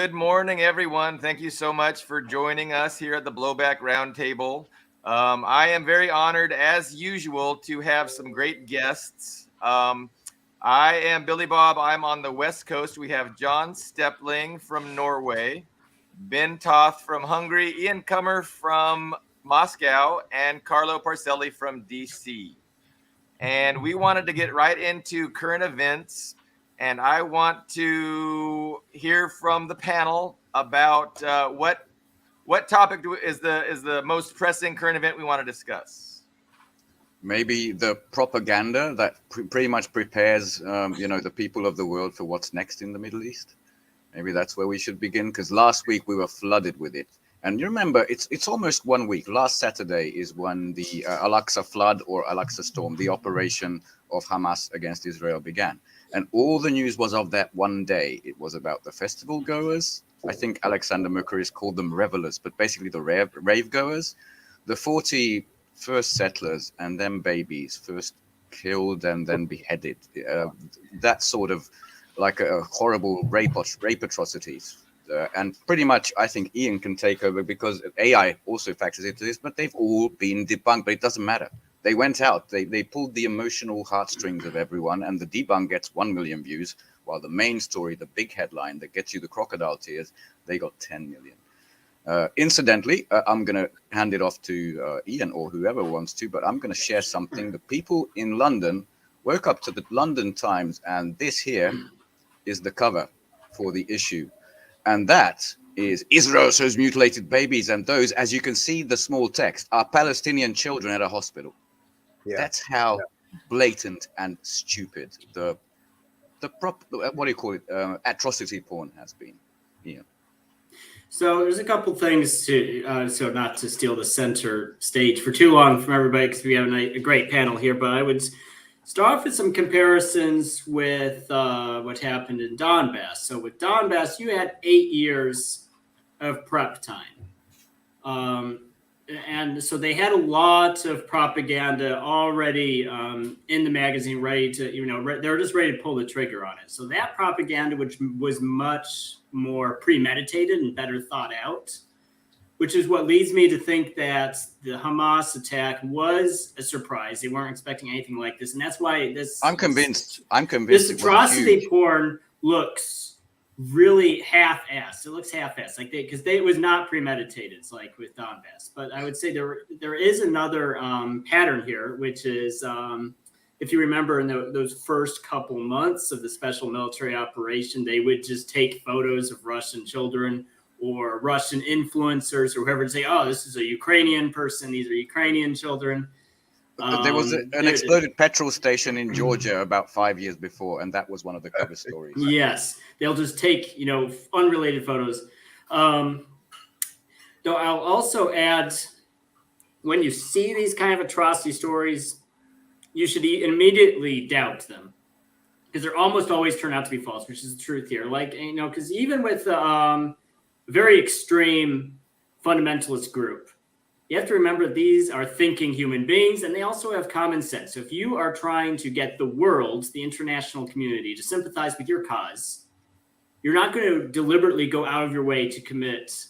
Good morning, everyone. Thank you so much for joining us here at the Blowback Roundtable. I am very honored, as usual, to have some great guests. I am Billy Bob. I'm on the West Coast. We have John Steppling from Norway, Ben Toth from Hungary, Ian Kummer from Moscow, and Carlo Parcelli from DC. And we wanted to get right into current events. And I want to hear from the panel about what topic is the most pressing current event we want to discuss. Maybe the propaganda that pretty much prepares, the people of the world for what's next in the Middle East. Maybe that's where we should begin, because last week we were flooded with it. And you remember, it's almost 1 week. Last Saturday is when the Al-Aqsa flood or Al-Aqsa storm, the operation of Hamas against Israel began. And all the news was of that one day. It was about the festival goers. I think Alexander Mercuris called them revelers, but basically the rave goers. The 40 first settlers and them babies first killed and then beheaded. That sort of like a horrible rape atrocities. And pretty much, I think Ian can take over because AI also factors into this, but they've all been debunked, but it doesn't matter. They went out, they pulled the emotional heartstrings of everyone, and the debunk gets 1 million views, while the main story, the big headline that gets you the crocodile tears, they got 10 million. Incidentally, I'm going to hand it off to Ian or whoever wants to, but I'm going to share something. The people in London woke up to the London Times, and this here is the cover for the issue. And that is Israel shows mutilated babies. And those, as you can see, the small text, are Palestinian children at a hospital. Yeah. That's how blatant and stupid the what do you call it? Atrocity porn has been. Yeah. So there's a couple things to, so not to steal the center stage for too long from everybody, because we have a great panel here, but I would start off with some comparisons with what happened in Donbass. So with Donbass, you had 8 years of prep time. And so they had a lot of propaganda already in the magazine, ready to, they were just ready to pull the trigger on it. So that propaganda, which was much more premeditated and better thought out, which is what leads me to think that the Hamas attack was a surprise. They weren't expecting anything like this. And that's why I'm convinced this atrocity porn looks really half-assed. It looks half-assed, because it was not premeditated, like with Donbass. But I would say there is another pattern here, which is, if you remember in those first couple months of the special military operation, they would just take photos of Russian children or Russian influencers or whoever, and say, oh, this is a Ukrainian person. These are Ukrainian children. There was an exploded petrol station in Georgia about 5 years before, and that was one of the cover stories. Yes. They'll just take, unrelated photos. Though I'll also add, when you see these kind of atrocity stories, you should immediately doubt them, because they're almost always turn out to be false, which is the truth here. Because even with very extreme fundamentalist group, you have to remember these are thinking human beings, and they also have common sense. So if you are trying to get the world, the international community, to sympathize with your cause, you're not going to deliberately go out of your way to commit,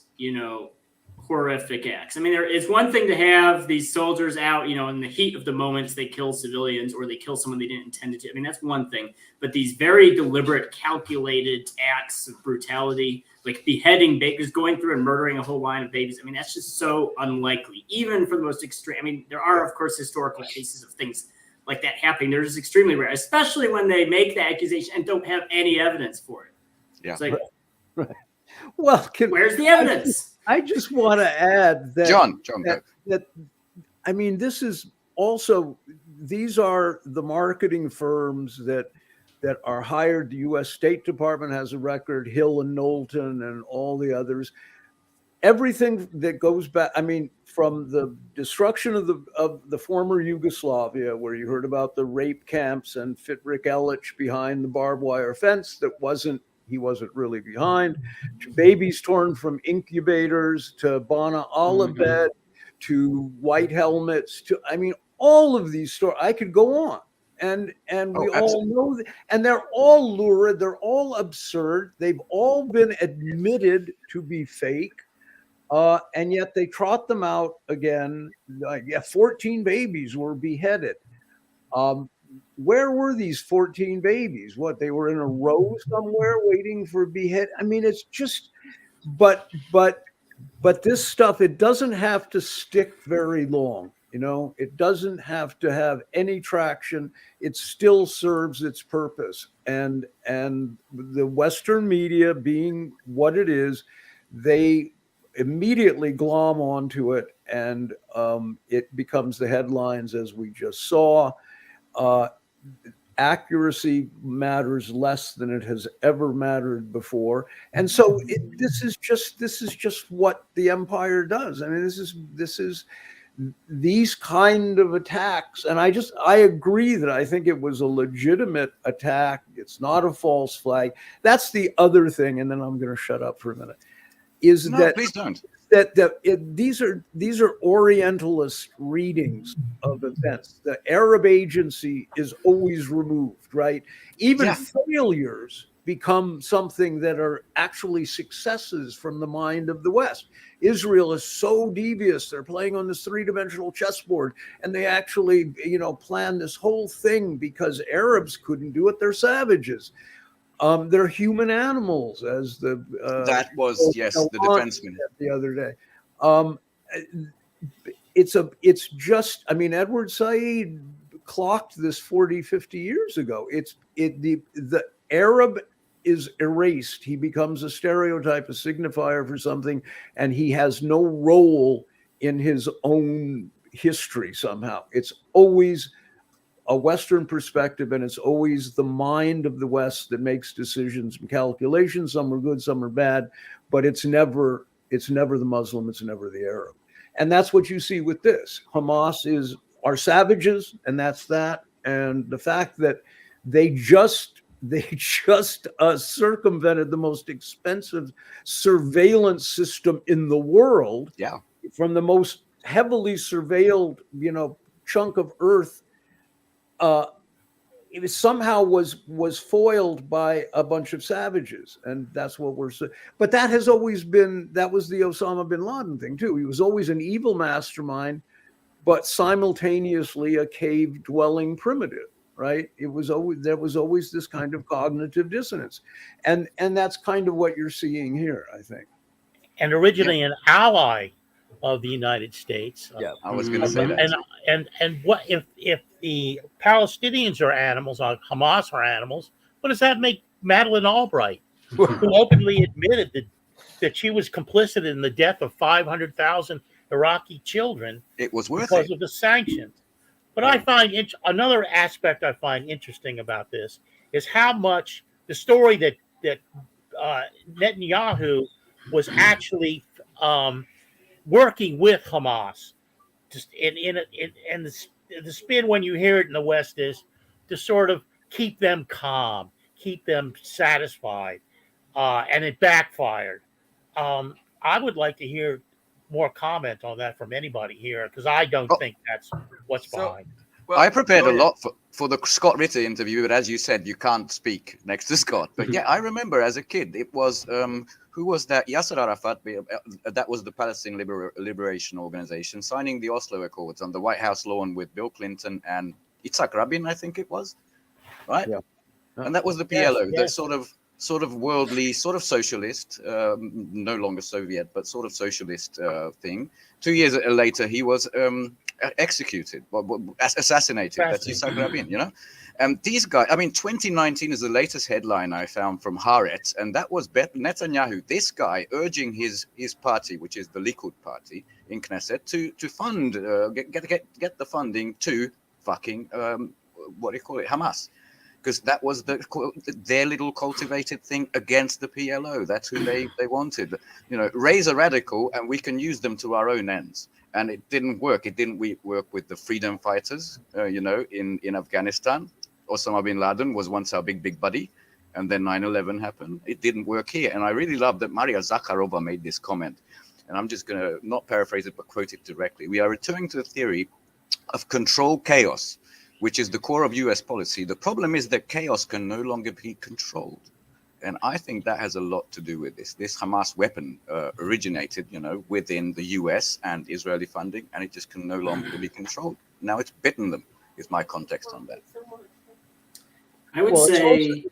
horrific acts. I mean, it's one thing to have these soldiers out, in the heat of the moments, they kill civilians or they kill someone they didn't intend to. I mean, that's one thing. But these very deliberate, calculated acts of brutality, like beheading babies, going through and murdering a whole line of babies, I mean, that's just so unlikely, even for the most extreme. I mean, there are, of course, historical cases of things like that happening. They're just extremely rare, especially when they make the accusation and don't have any evidence for it. Yeah. It's like, right. Well, where's the evidence? I just want to add that, John, I mean, this is also, these are the marketing firms that are hired. The U.S. State Department has a record, Hill and Knowlton and all the others. Everything that goes back, I mean, from the destruction of the former Yugoslavia, where you heard about the rape camps and Fitrik Elich behind the barbed wire fence he wasn't really behind, to babies torn from incubators, to Bana Alibed, to white helmets, I mean, all of these stories, I could go on. and Oh, we all know that, and they're all lurid, they're all absurd, they've all been admitted to be fake, and yet they trot them out again. Like, yeah, 14 babies were beheaded. Where were these 14 babies? What, they were in a row somewhere waiting for behead? I mean, it's just, but this stuff, it doesn't have to stick very long. It doesn't have to have any traction. It still serves its purpose. And the Western media, being what it is, they immediately glom onto it, and it becomes the headlines, as we just saw. Accuracy matters less than it has ever mattered before, and so this is just what the empire does. I mean, this is these kind of attacks, and I agree that I think it was a legitimate attack. It's not a false flag. That's the other thing, and then I'm going to shut up for a minute. No, please don't. These are Orientalist readings of events. The Arab agency is always removed, right? Even failures become something that are actually successes from the mind of the West. Israel is so devious. They're playing on this three-dimensional chessboard, and they actually, plan this whole thing because Arabs couldn't do it. They're savages. They're human animals, as the that was the defenseman the other day. It's just, I mean, Edward Said clocked this 40, 50 years ago. The Arab is erased. He becomes a stereotype, a signifier for something, and he has no role in his own history somehow. It's always a Western perspective, and it's always the mind of the West that makes decisions and calculations. Some are good, some are bad, but it's never the Muslim, it's never the Arab. And that's what you see with this. Hamas are savages, and that's that. And the fact that they just circumvented the most expensive surveillance system in the world, from the most heavily surveilled, chunk of earth, it somehow was foiled by a bunch of savages, and that's what we're saying. But that was the Osama bin Laden thing too. He was always an evil mastermind, but simultaneously a cave-dwelling primitive, right? There was always this kind of cognitive dissonance, and that's kind of what you're seeing here, I think. And originally an ally of the United States. I was going to say that. And what if the Palestinians are animals, or Hamas are animals? What does that make Madeleine Albright, who openly admitted that she was complicit in the death of 500,000 Iraqi children? It was worth because it of the sanctions. But I find another aspect I find interesting about this is how much the story that Netanyahu was actually working with Hamas. Just and the spin when you hear it in the West is to sort of keep them calm, keep them satisfied, and it backfired. I would like to hear more comment on that from anybody here, because I don't think that's what's behind. Well, I prepared a lot for the Scott Ritter interview, but as you said, you can't speak next to Scott. But yeah, I remember as a kid, it was who was that? Yasser Arafat, that was the Palestine Liberation Organization, signing the Oslo Accords on the White House lawn with Bill Clinton and Yitzhak Rabin, I think it was, right? Yeah. And that was the PLO, the sort of worldly, sort of socialist, no longer Soviet, but sort of socialist thing. 2 years later, he was executed, assassinated. That's Yitzhak Rabin, These guys, 2019 is the latest headline I found from Haaretz, and that was Netanyahu, this guy, urging his party, which is the Likud party in Knesset, to fund, get the funding to fucking, Hamas. Because that was their little cultivated thing against the PLO. That's who they wanted. Raise a radical, and we can use them to our own ends. And it didn't work. It didn't work with the freedom fighters, in Afghanistan. Osama bin Laden was once our big buddy. And then 9/11 happened. It didn't work here. And I really love that Maria Zakharova made this comment. And I'm just going to not paraphrase it, but quote it directly. We are returning to the theory of controlled chaos which is the core of US policy. The problem is that chaos can no longer be controlled. And I think that has a lot to do with this. This Hamas weapon originated, within the US and Israeli funding, and it just can no longer be controlled. Now it's bitten them, is my context on that. I would say...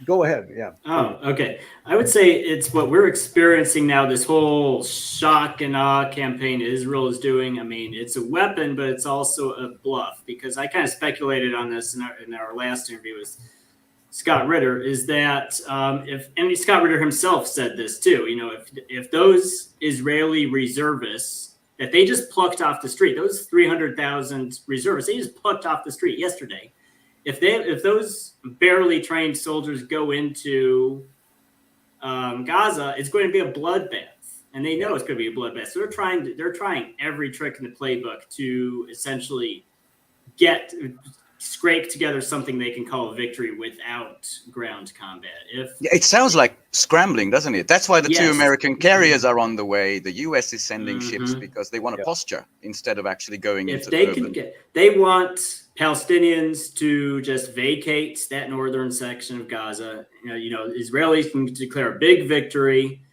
Go ahead. Yeah. Oh, okay. I would say it's what we're experiencing now, this whole shock and awe campaign Israel is doing. I mean, it's a weapon, but it's also a bluff, because I kind of speculated on this in our last interview with Scott Ritter, is that Scott Ritter himself said this too, if those Israeli reservists that they just plucked off the street, those 300,000 reservists, they just plucked off the street yesterday. If those barely trained soldiers go into Gaza, it's going to be a bloodbath, and they know it's going to be a bloodbath. So they're trying every trick in the playbook to essentially scrape together something they can call a victory without ground combat. It sounds like scrambling, doesn't it? That's why the Yes. 2 American carriers are on the way. The US is sending ships because they want a posture instead of actually going If into they urban. they want Palestinians to just vacate that northern section of Gaza. Israelis can declare a big victory,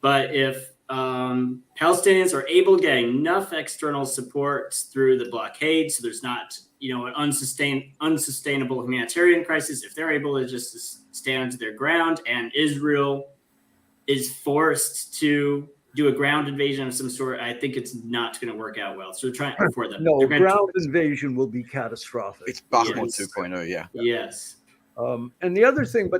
but if Palestinians are able to get enough external support through the blockade, so there's not an unsustainable humanitarian crisis, if they're able to just stand to their ground, and Israel is forced to do a ground invasion of some sort, I think it's not going to work out well. So they're trying for them. No, ground invasion will be catastrophic. It's Bakhmut Yes. 2.0, yeah. Yes. And the other thing,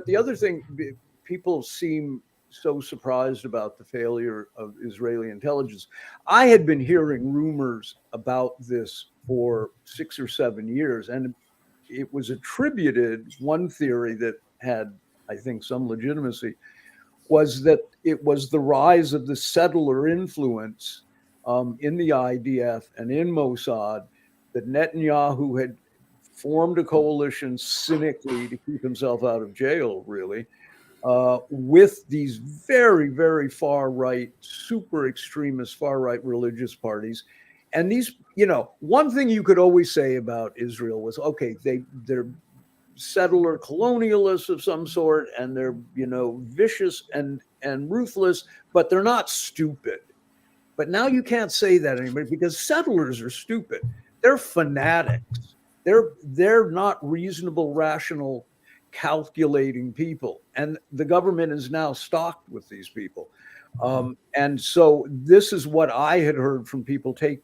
people seem so surprised about the failure of Israeli intelligence. I had been hearing rumors about this for 6 or 7 years, and it was attributed, one theory that had, I think, some legitimacy, was that it was the rise of the settler influence in the IDF and in Mossad, that Netanyahu had formed a coalition cynically to keep himself out of jail, really, with these very, very far right, super extremist, far right religious parties. And these, one thing you could always say about Israel was, okay, they're settler colonialists of some sort, and they're, vicious and ruthless, but they're not stupid. But now you can't say that anymore, because settlers are stupid. They're fanatics. They're not reasonable, rational, calculating people, and the government is now stocked with these people. And so this is what I had heard from people. Take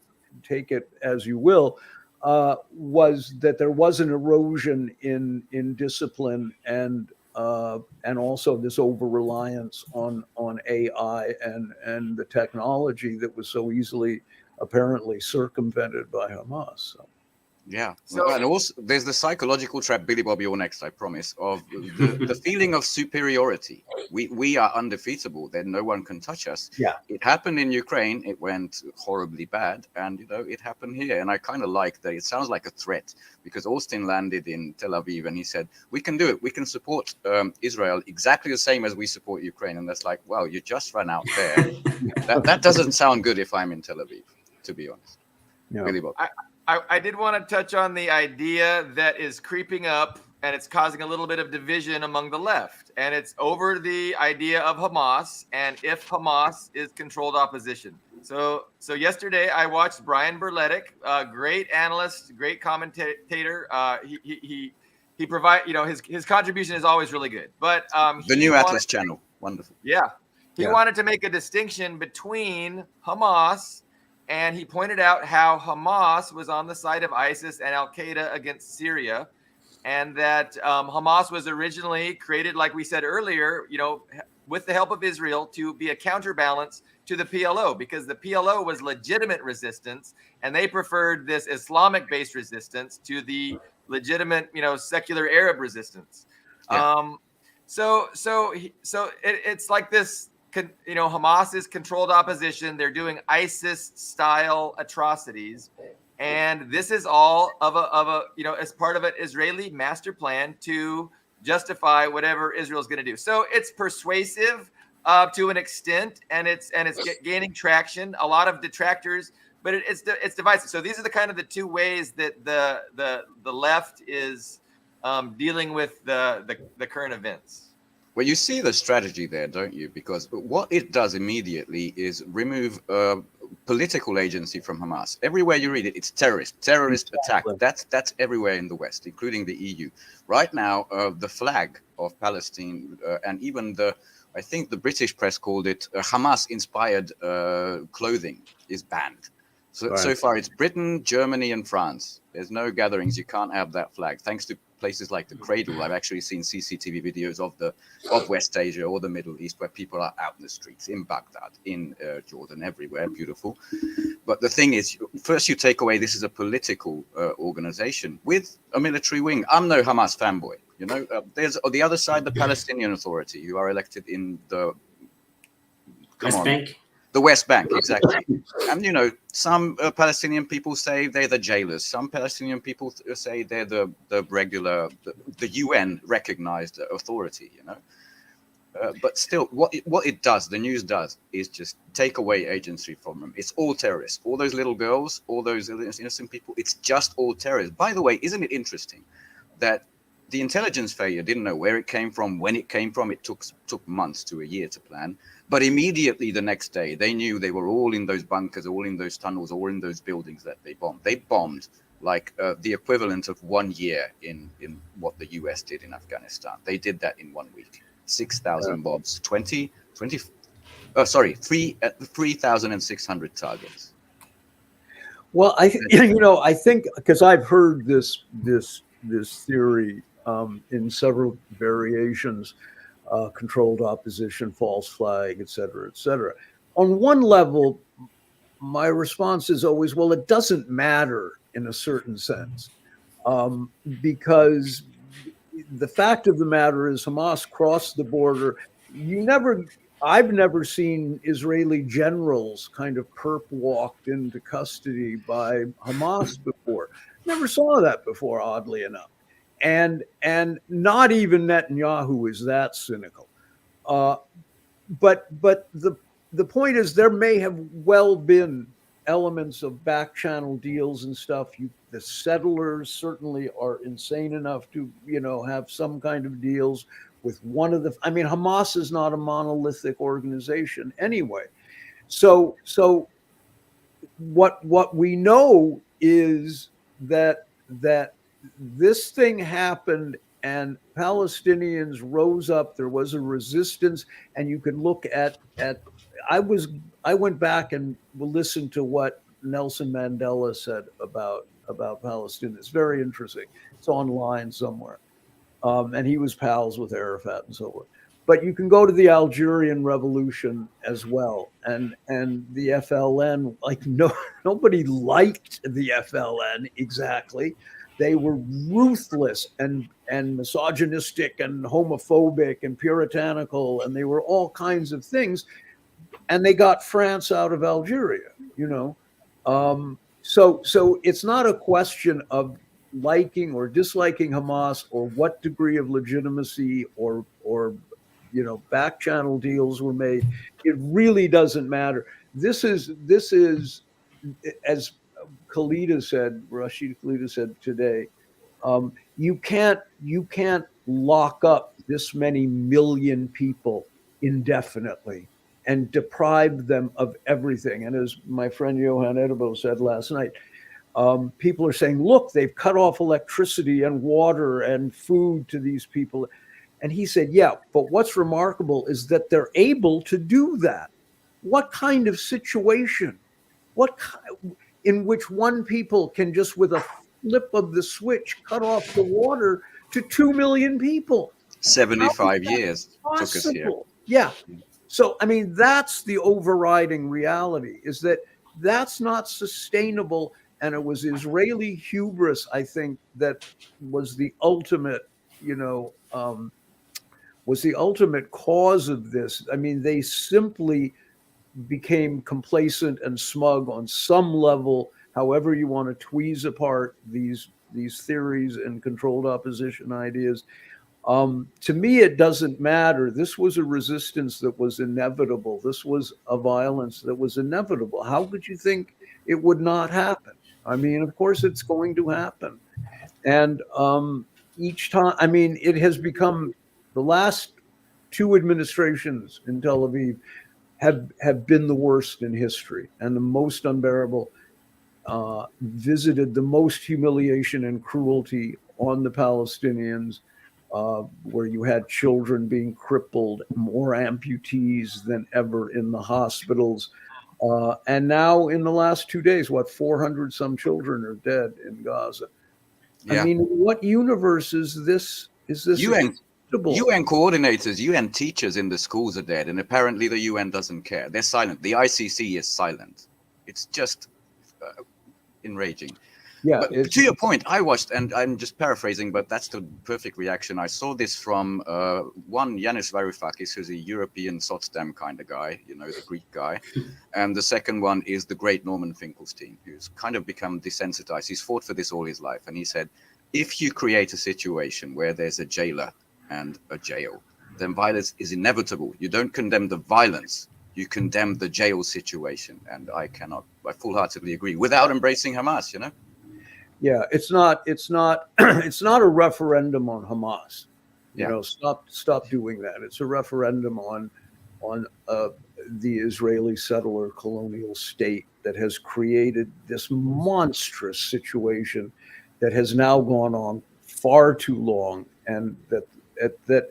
it as you will. Was that there was an erosion in discipline and also this over-reliance on AI and the technology that was so easily apparently circumvented by Hamas. So. Yeah. And also there's the psychological trap, Billy Bob, you're next, I promise, of the feeling of superiority. We are undefeatable, then no one can touch us. Yeah. It happened in Ukraine, it went horribly bad, and it happened here. And I kind of like that. It sounds like a threat, because Austin landed in Tel Aviv and he said, we can do it. We can support Israel exactly the same as we support Ukraine. And that's like, wow, you just ran out there. that doesn't sound good if I'm in Tel Aviv, to be honest. No. Billy Bob. I did want to touch on the idea that is creeping up, and it's causing a little bit of division among the left. And it's over the idea of Hamas and if Hamas is controlled opposition. So yesterday I watched Brian Berletic, great analyst, great commentator. He provide, his contribution is always really good. But the new Atlas channel, wonderful. Yeah, he wanted to make a distinction between Hamas. And he pointed out how Hamas was on the side of ISIS and Al-Qaeda against Syria, and that Hamas was originally created, like we said earlier, with the help of Israel, to be a counterbalance to the PLO, because the PLO was legitimate resistance, and they preferred this Islamic-based resistance to the legitimate, secular Arab resistance. Yeah. It's like this. Hamas is controlled opposition. They're doing ISIS-style atrocities, and this is all of a as part of an Israeli master plan to justify whatever Israel's going to do. So it's persuasive to an extent, and it's gaining traction. A lot of detractors but it's divisive. So these are the kind of the two ways that the left is dealing with the current events. Well, you see the strategy there, don't you? Because what it does immediately is remove political agency from Hamas. Everywhere you read it, it's terrorist attack. That's everywhere in the West, including the EU. Right now, the flag of Palestine and even I think the British press called it Hamas-inspired clothing is banned. So far, it's Britain, Germany, and France. There's no gatherings. You can't have that flag. Thanks to places like the Cradle, I've actually seen CCTV videos of West Asia or the Middle East where people are out in the streets, in Baghdad, in Jordan, everywhere, beautiful. But the thing is, first you take away this is a political organization with a military wing. I'm no Hamas fanboy. You know, there's on the other side the Palestinian Authority, who are elected in the West Bank. The West Bank, exactly. And, you know, some Palestinian people say they're the jailers. Some Palestinian people say they're the regular, the UN recognized authority, you know. But still, what it does, the news does, is just take away agency from them. It's all terrorists. All those little girls, all those innocent people, it's just all terrorists. By the way, isn't it interesting that the intelligence failure didn't know where it came from, when it came from. It took months to a year to plan. But immediately the next day, they knew they were all in those bunkers, all in those tunnels, all in those buildings that they bombed. They bombed like the equivalent of 1 year in what the US did in Afghanistan. They did that in 1 week. 6,000 bombs, 3,600 targets. Well, I think because I've heard this theory in several variations, controlled opposition, false flag, et cetera, et cetera. On one level, my response is always, well, it doesn't matter in a certain sense, because the fact of the matter is Hamas crossed the border. I've never seen Israeli generals kind of perp walked into custody by Hamas before. Never saw that before, oddly enough. And not even Netanyahu is that cynical. But the point is, there may have well been elements of back channel deals and stuff. The settlers certainly are insane enough to, have some kind of deals with one of the. I mean, Hamas is not a monolithic organization anyway. So what we know is that this thing happened and Palestinians rose up. There was a resistance, and you could look at. I went back and listened to what Nelson Mandela said about Palestine. It's very interesting. It's online somewhere, and he was pals with Arafat and so forth. But you can go to the Algerian Revolution as well, and the FLN. Like nobody liked the FLN exactly. They were ruthless and misogynistic and homophobic and puritanical, and they were all kinds of things. And they got France out of Algeria, So it's not a question of liking or disliking Hamas or what degree of legitimacy or back channel deals were made. It really doesn't matter. This is as Rashid Khalida said today, you can't lock up this many million people indefinitely and deprive them of everything. And as my friend Johan Edebo said last night, people are saying, look, they've cut off electricity and water and food to these people. And he said, yeah, but what's remarkable is that they're able to do that. What kind of situation? In which one people can just with a flip of the switch cut off the water to 2 million people? 75 years took us here. Yeah. So, I mean, that's the overriding reality, is that that's not sustainable. And it was Israeli hubris, I think, that was the ultimate, cause of this. I mean, they simply became complacent and smug on some level, however you want to tweeze apart these theories and controlled opposition ideas. To me, it doesn't matter. This was a resistance that was inevitable. This was a violence that was inevitable. How could you think it would not happen. I mean, of course, it's going to happen. And each time, I mean, it has become the last two administrations in Tel Aviv have been the worst in history and the most unbearable, visited the most humiliation and cruelty on the Palestinians, where you had children being crippled, more amputees than ever in the hospitals. And now in the last 2 days, 400 some children are dead in Gaza. Yeah. I mean, what universe is this? Is this UN acceptable? UN coordinators, UN teachers in the schools are dead, and apparently the UN doesn't care. They're silent. The ICC is silent. It's just enraging. Yeah. But to your point, I watched, and I'm just paraphrasing, but that's the perfect reaction. I saw this from one, Yanis Varoufakis, who's a European Sotsdem kind of guy, you know, the Greek guy. And the second one is the great Norman Finkelstein, who's kind of become desensitized. He's fought for this all his life. And he said, if you create a situation where there's a jailer and a jail, then violence is inevitable. You don't condemn the violence. You condemn the jail situation. And I full-heartedly agree, without embracing Hamas, you know? Yeah, it's not it's not a referendum on Hamas. You Yeah. know, stop doing that. It's a referendum on the Israeli settler colonial state that has created this monstrous situation that has now gone on far too long, and that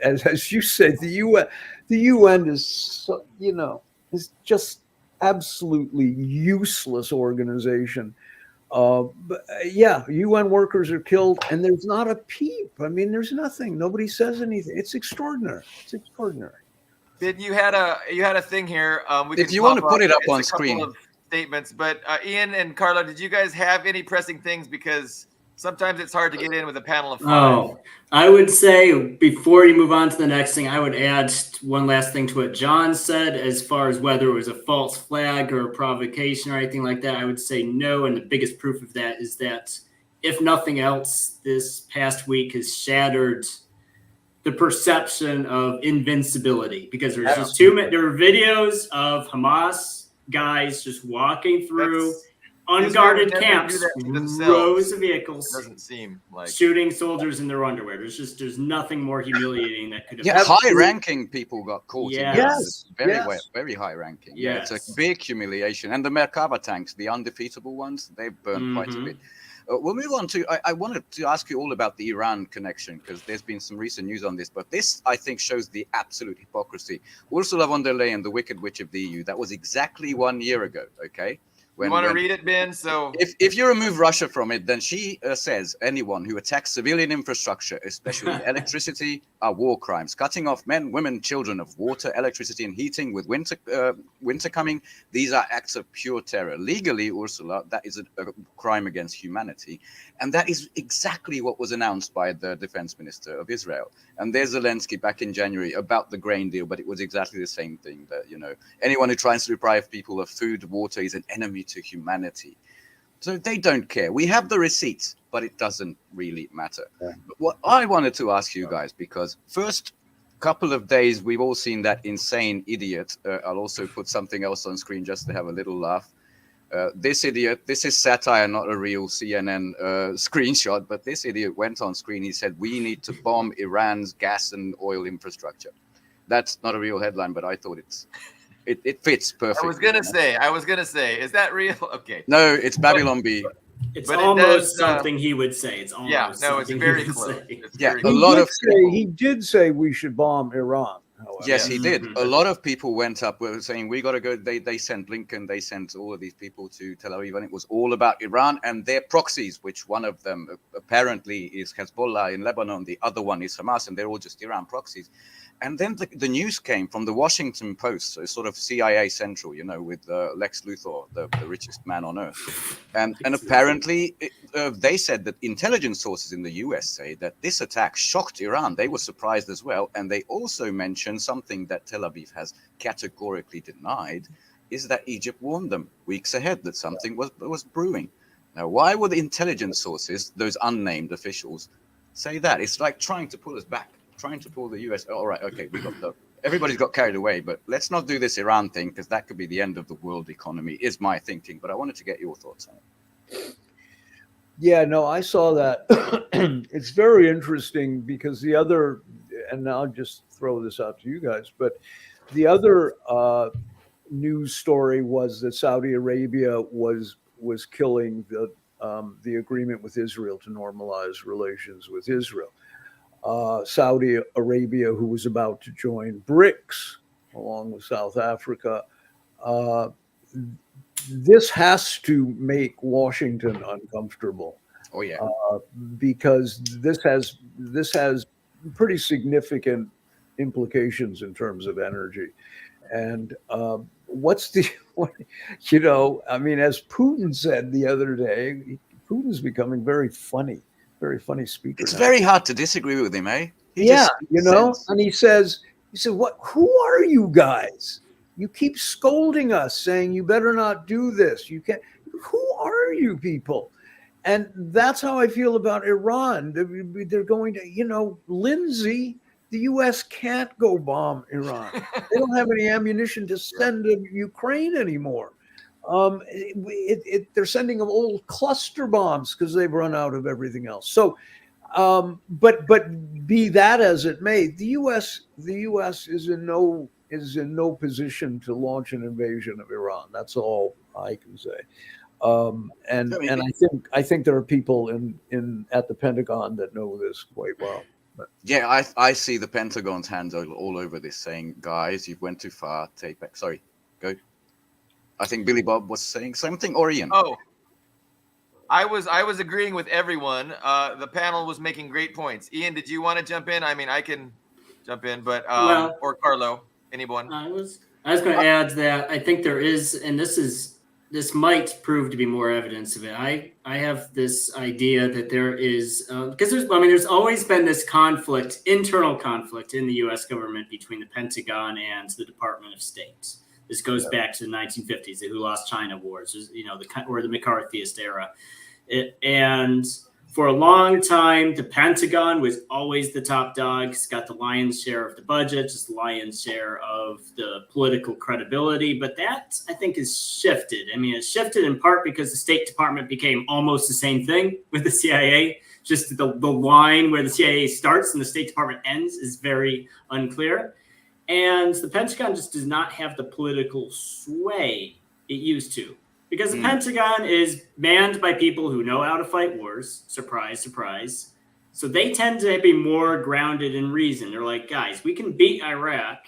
as you say, the UN is so, you know, is just absolutely useless organization. But yeah, UN workers are killed, and there's not a peep. I mean, there's nothing. Nobody says anything. It's extraordinary. It's extraordinary. Ben, you had a thing here. If you want to put it up on a couple screen. of statements, but Ian and Carla, did you guys have any pressing things? Because sometimes it's hard to get in with a panel of five. Oh, I would say before you move on to the next thing, I would add one last thing to what John said as far as whether it was a false flag or a provocation or anything like that. I would say no. And the biggest proof of that is that, if nothing else, this past week has shattered the perception of invincibility, because there's just there are videos of Hamas guys just walking through unguarded camps, rows of vehicles. It doesn't seem like shooting soldiers in their underwear. There's nothing more humiliating that could have Yeah, high-ranking people got caught. Yes. In this. Very high-ranking. Yeah, Yes. it's a big humiliation. And the Merkava tanks, the undefeatable ones, they've burned quite a bit. We'll move on to, I wanted to ask you all about the Iran connection, because there's been some recent news on this, but this, I think, shows the absolute hypocrisy. Ursula von der Leyen, the Wicked Witch of the EU, that was exactly 1 year ago, okay? You want to read it, Ben? So if you remove Russia from it, then she says anyone who attacks civilian infrastructure, especially electricity, are war crimes. Cutting off men, women, children of water, electricity, and heating with winter coming, these are acts of pure terror. Legally, Ursula, that is a crime against humanity. And that is exactly what was announced by the defense minister of Israel. And there's Zelensky back in January about the grain deal, but it was exactly the same thing, that, you know, anyone who tries to deprive people of food, water is an enemy to humanity. So they don't care. We have the receipts, but it doesn't really matter. Yeah. But what I wanted to ask you guys, because first couple of days we've all seen that insane idiot. I'll also put something else on screen just to have a little laugh. This idiot, this is satire, not a real CNN screenshot, but this idiot went on screen. He said, we need to bomb Iran's gas and oil infrastructure. That's not a real headline, but I thought it fits perfectly. I was gonna say, is that real? Okay. No, it's Babylon B. It's almost something he would say. It's almost it's very close. He did say we should bomb Iran. However. Yes, he did. A lot of people went up saying we got to go. They sent Blinken, they sent all of these people to Tel Aviv, and it was all about Iran and their proxies, which one of them apparently is Hezbollah in Lebanon, the other one is Hamas, and they're all just Iran proxies. And then the news came from the Washington Post, so sort of CIA Central, you know, with Lex Luthor, the richest man on earth. And apparently they said that intelligence sources in the US say that this attack shocked Iran. They were surprised as well. And they also mentioned something that Tel Aviv has categorically denied, is that Egypt warned them weeks ahead that something was brewing. Now, why would the intelligence sources, those unnamed officials, say that? It's like trying to pull us back. Trying to pull the US. All right, okay, we got the everybody's got carried away, but let's not do this Iran thing because that could be the end of the world economy, is my thinking. But I wanted to get your thoughts on it. Yeah, no, I saw that. It's very interesting because the other, and I'll just throw this out to you guys, but the other news story was that Saudi Arabia was killing the agreement with Israel to normalize relations with Israel. Saudi Arabia, who was about to join BRICS along with South Africa, this has to make Washington uncomfortable. Oh yeah, Because this has pretty significant implications in terms of energy. And I mean, as Putin said the other day, Putin's becoming very funny speaker. it's now. very hard to disagree with him, eh? He Yeah, just and he said, "What? Who are you guys? You keep scolding us, saying you better not do this. You can't. Who are you people?" And that's how I feel about Iran. They're going to, Lindsay, the U.S. can't go bomb Iran. They don't have any ammunition to send to Ukraine anymore. They're sending them old cluster bombs because they've run out of everything else. So, but be that as it may, the U.S. is in no position to launch an invasion of Iran. That's all I can say. And I think there are people at the Pentagon that know this quite well. But. Yeah, I see the Pentagon's hands all over this, saying, "Guys, you went too far. Take back." Sorry, go. I think Billy Bob was saying something, or Ian. Oh, I was agreeing with everyone. The panel was making great points. Ian, did you want to jump in? I mean, I can jump in, but or Carlo, anyone? I was going to add that I think there is, and this might prove to be more evidence of it. I have this idea that there is, because there's always been this internal conflict in the U.S. government between the Pentagon and the Department of State. This goes back to the 1950s, the Who Lost China Wars, or the McCarthyist era. And for a long time, the Pentagon was always the top dog. It's got the lion's share of the budget, just the lion's share of the political credibility. But that, I think, is shifted. I mean, it's shifted in part because the State Department became almost the same thing with the CIA. Just the line where the CIA starts and the State Department ends is very unclear. And the Pentagon just does not have the political sway it used to. Because the Pentagon is manned by people who know how to fight wars. Surprise, surprise. So they tend to be more grounded in reason. They're like, guys, we can beat Iraq.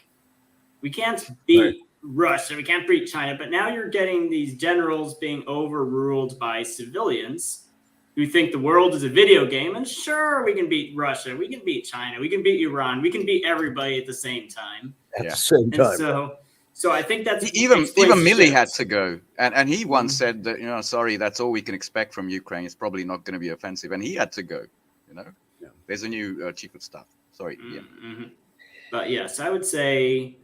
We can't beat Russia. We can't beat China. But now you're getting these generals being overruled by civilians who think the world is a video game. And sure, we can beat Russia. We can beat China. We can beat Iran. We can beat everybody at the same time. At the same time. And so I think that's even Milley had to go, and he once said that sorry, that's all we can expect from Ukraine. It's probably not going to be offensive, and he had to go. There's a new chief of staff. Sorry, But yes, I would say.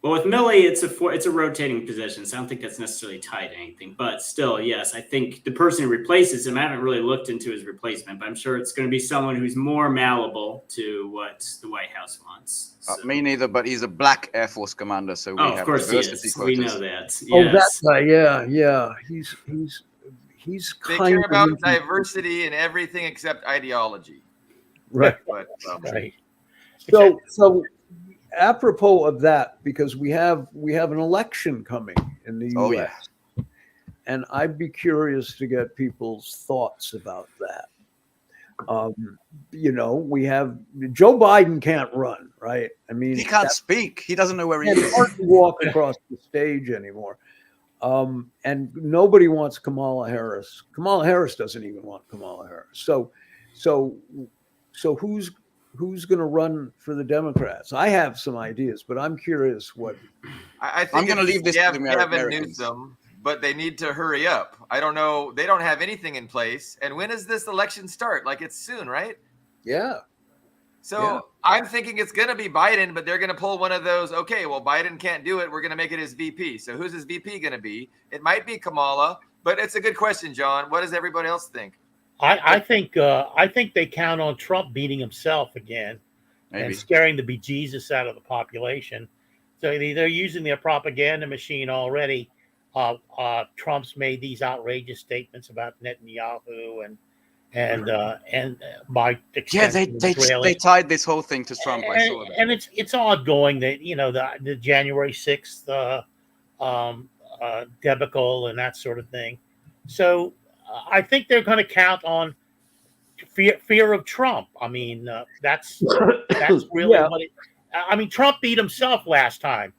Well, with Milley, it's a rotating position, so I don't think that's necessarily tied to anything. But still, yes, I think the person who replaces him, I haven't really looked into his replacement, but I'm sure it's going to be someone who's more malleable to what the White House wants. So. Me neither, but he's a black Air Force commander, so we have of course diversity quotas. We know that. Yes. Oh, that guy, yeah. He's They kind care about of diversity and everything except ideology. right. But, Right. So apropos of that, because we have an election coming in the U.S. And I'd be curious to get people's thoughts about that. We have Joe Biden can't run, right? I mean, he can't speak. He doesn't know where he It's is. hard to walk across the stage anymore. And nobody wants Kamala Harris. Kamala Harris doesn't even want Kamala Harris. So who's going to run for the Democrats? I have some ideas, but I'm curious what. I think I'm going to leave this to the Gavin Americans. Newsom, but they need to hurry up. I don't know. They don't have anything in place. And when does this election start? Like, it's soon, right? Yeah. So I'm thinking it's going to be Biden, but they're going to pull one of those. Okay, well, Biden can't do it. We're going to make it his VP. So who's his VP going to be? It might be Kamala, but it's a good question, John. What does everybody else think? I think they count on Trump beating himself again and scaring the bejesus out of the population. So they're using their propaganda machine already. Trump's made these outrageous statements about Netanyahu and by Yeah, extension they Israeli. tied this whole thing to Trump. I saw that. And it's ongoing that the January 6th debacle and that sort of thing. So I think they're going to count on fear of Trump. I mean, that's really Yeah. what it. I mean, Trump beat himself last time.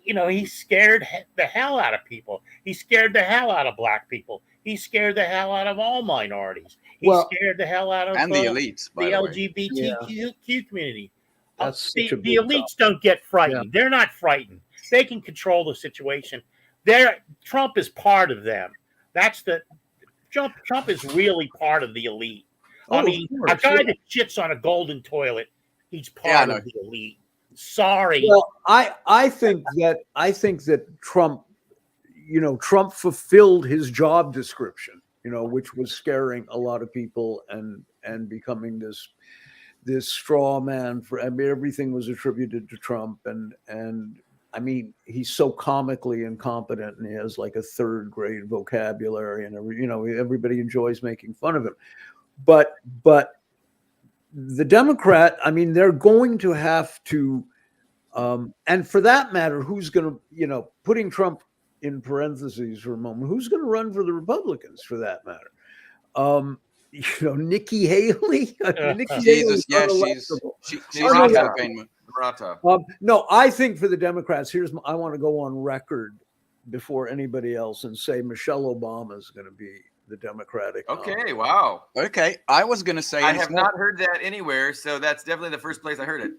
He scared the hell out of people. He scared the hell out of black people. He scared the hell out of all minorities. He Well, scared the hell out of And the elites, by the the way. LGBTQ community. That's The such a big elites don't get frightened. They're not frightened. They can control the situation. Trump is part of them. Trump is really part of the elite. Oh, I mean, of course, a guy yeah. that shits on a golden toilet, he's Yeah, I part know. of the elite. Sorry. Well, I think that Trump, Trump fulfilled his job description, which was scaring a lot of people and becoming this straw man for. I mean, everything was attributed to Trump, and I mean, he's so comically incompetent, and he has like a third grade vocabulary, and everybody enjoys making fun of him. But the Democrat, I mean, they're going to have to, and for that matter, who's going to, putting Trump in parentheses for a moment, who's going to run for the Republicans for that matter? Nikki Haley. Nikki Jesus, yeah, Haley's she's Murata. in campaign. Murata. No, I think for the Democrats, I want to go on record before anybody else and say Michelle Obama is going to be the Democratic. Okay, wow. Okay, I was going to say, I and it's have not heard that anywhere, so that's definitely the first place I heard it.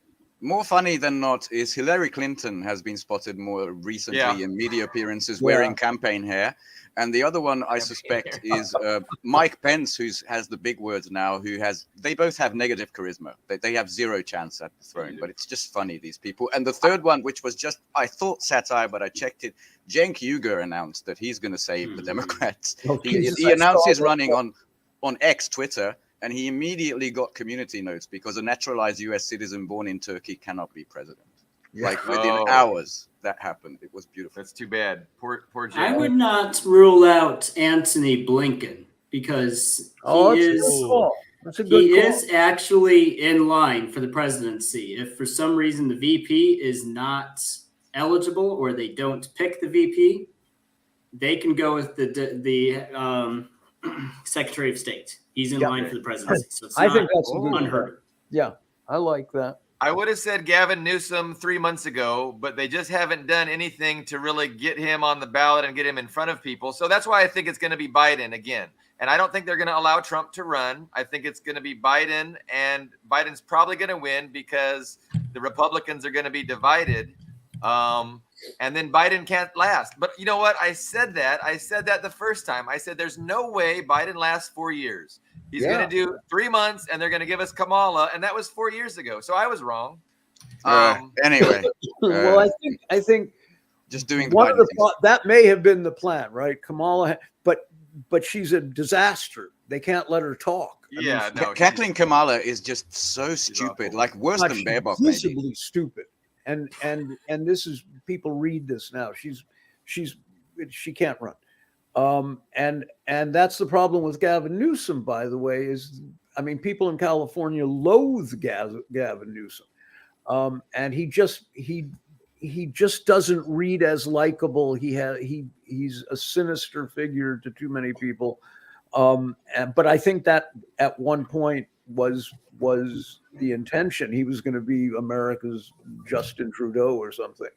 more funny than not is Hillary Clinton has been spotted more recently Yeah. in media appearances wearing campaign hair. And the other one I suspect is Mike Pence, who has the big words now, they both have negative charisma. They have zero chance at the throne, but it's just funny, these people. And the third one, which was just, I thought satire, but I checked it. Cenk Uygur announced that he's going to save the Democrats. He announced he's running on X, Twitter, and he immediately got community notes because a naturalized US citizen born in Turkey cannot be president. Yeah. Like within hours that happened. It was beautiful. That's too bad. Poor Cenk. I would not rule out Anthony Blinken because he is actually in line for the presidency. If for some reason the VP is not eligible or they don't pick the VP, they can go with the Secretary of State. He's in line for the presidency. So it's I think that's unheard of. Yeah, I like that. I would have said Gavin Newsom 3 months ago, but they just haven't done anything to really get him on the ballot and get him in front of people. So that's why I think it's going to be Biden again. And I don't think they're going to allow Trump to run. I think it's going to be Biden, and Biden's probably going to win because the Republicans are going to be divided. And then Biden can't last. But you know what? I said that the first time. I said there's no way Biden lasts 4 years. He's going to do 3 months, and they're going to give us Kamala, and that was 4 years ago. So I was wrong. Anyway, well, I think just doing the one of Biden that may have been the plan, right? Kamala, but she's a disaster. They can't let her talk. Yeah, no. Kathleen Kamala is just so stupid, like worse than Baerbock, visibly maybe. stupid. And this is, people read this now. She can't run. And that's the problem with Gavin Newsom, by the way, is, I mean, people in California loathe Gavin Newsom. And he just doesn't read as likable. He's a sinister figure to too many people. But I think that at one point was the intention. He was going to be America's Justin Trudeau or something.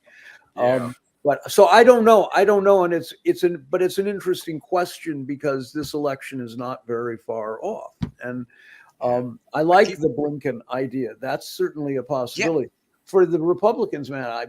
Yeah. But so I don't know, and it's an interesting question because this election is not very far off, and I like the Blinken idea. That's certainly a possibility for the Republicans, man.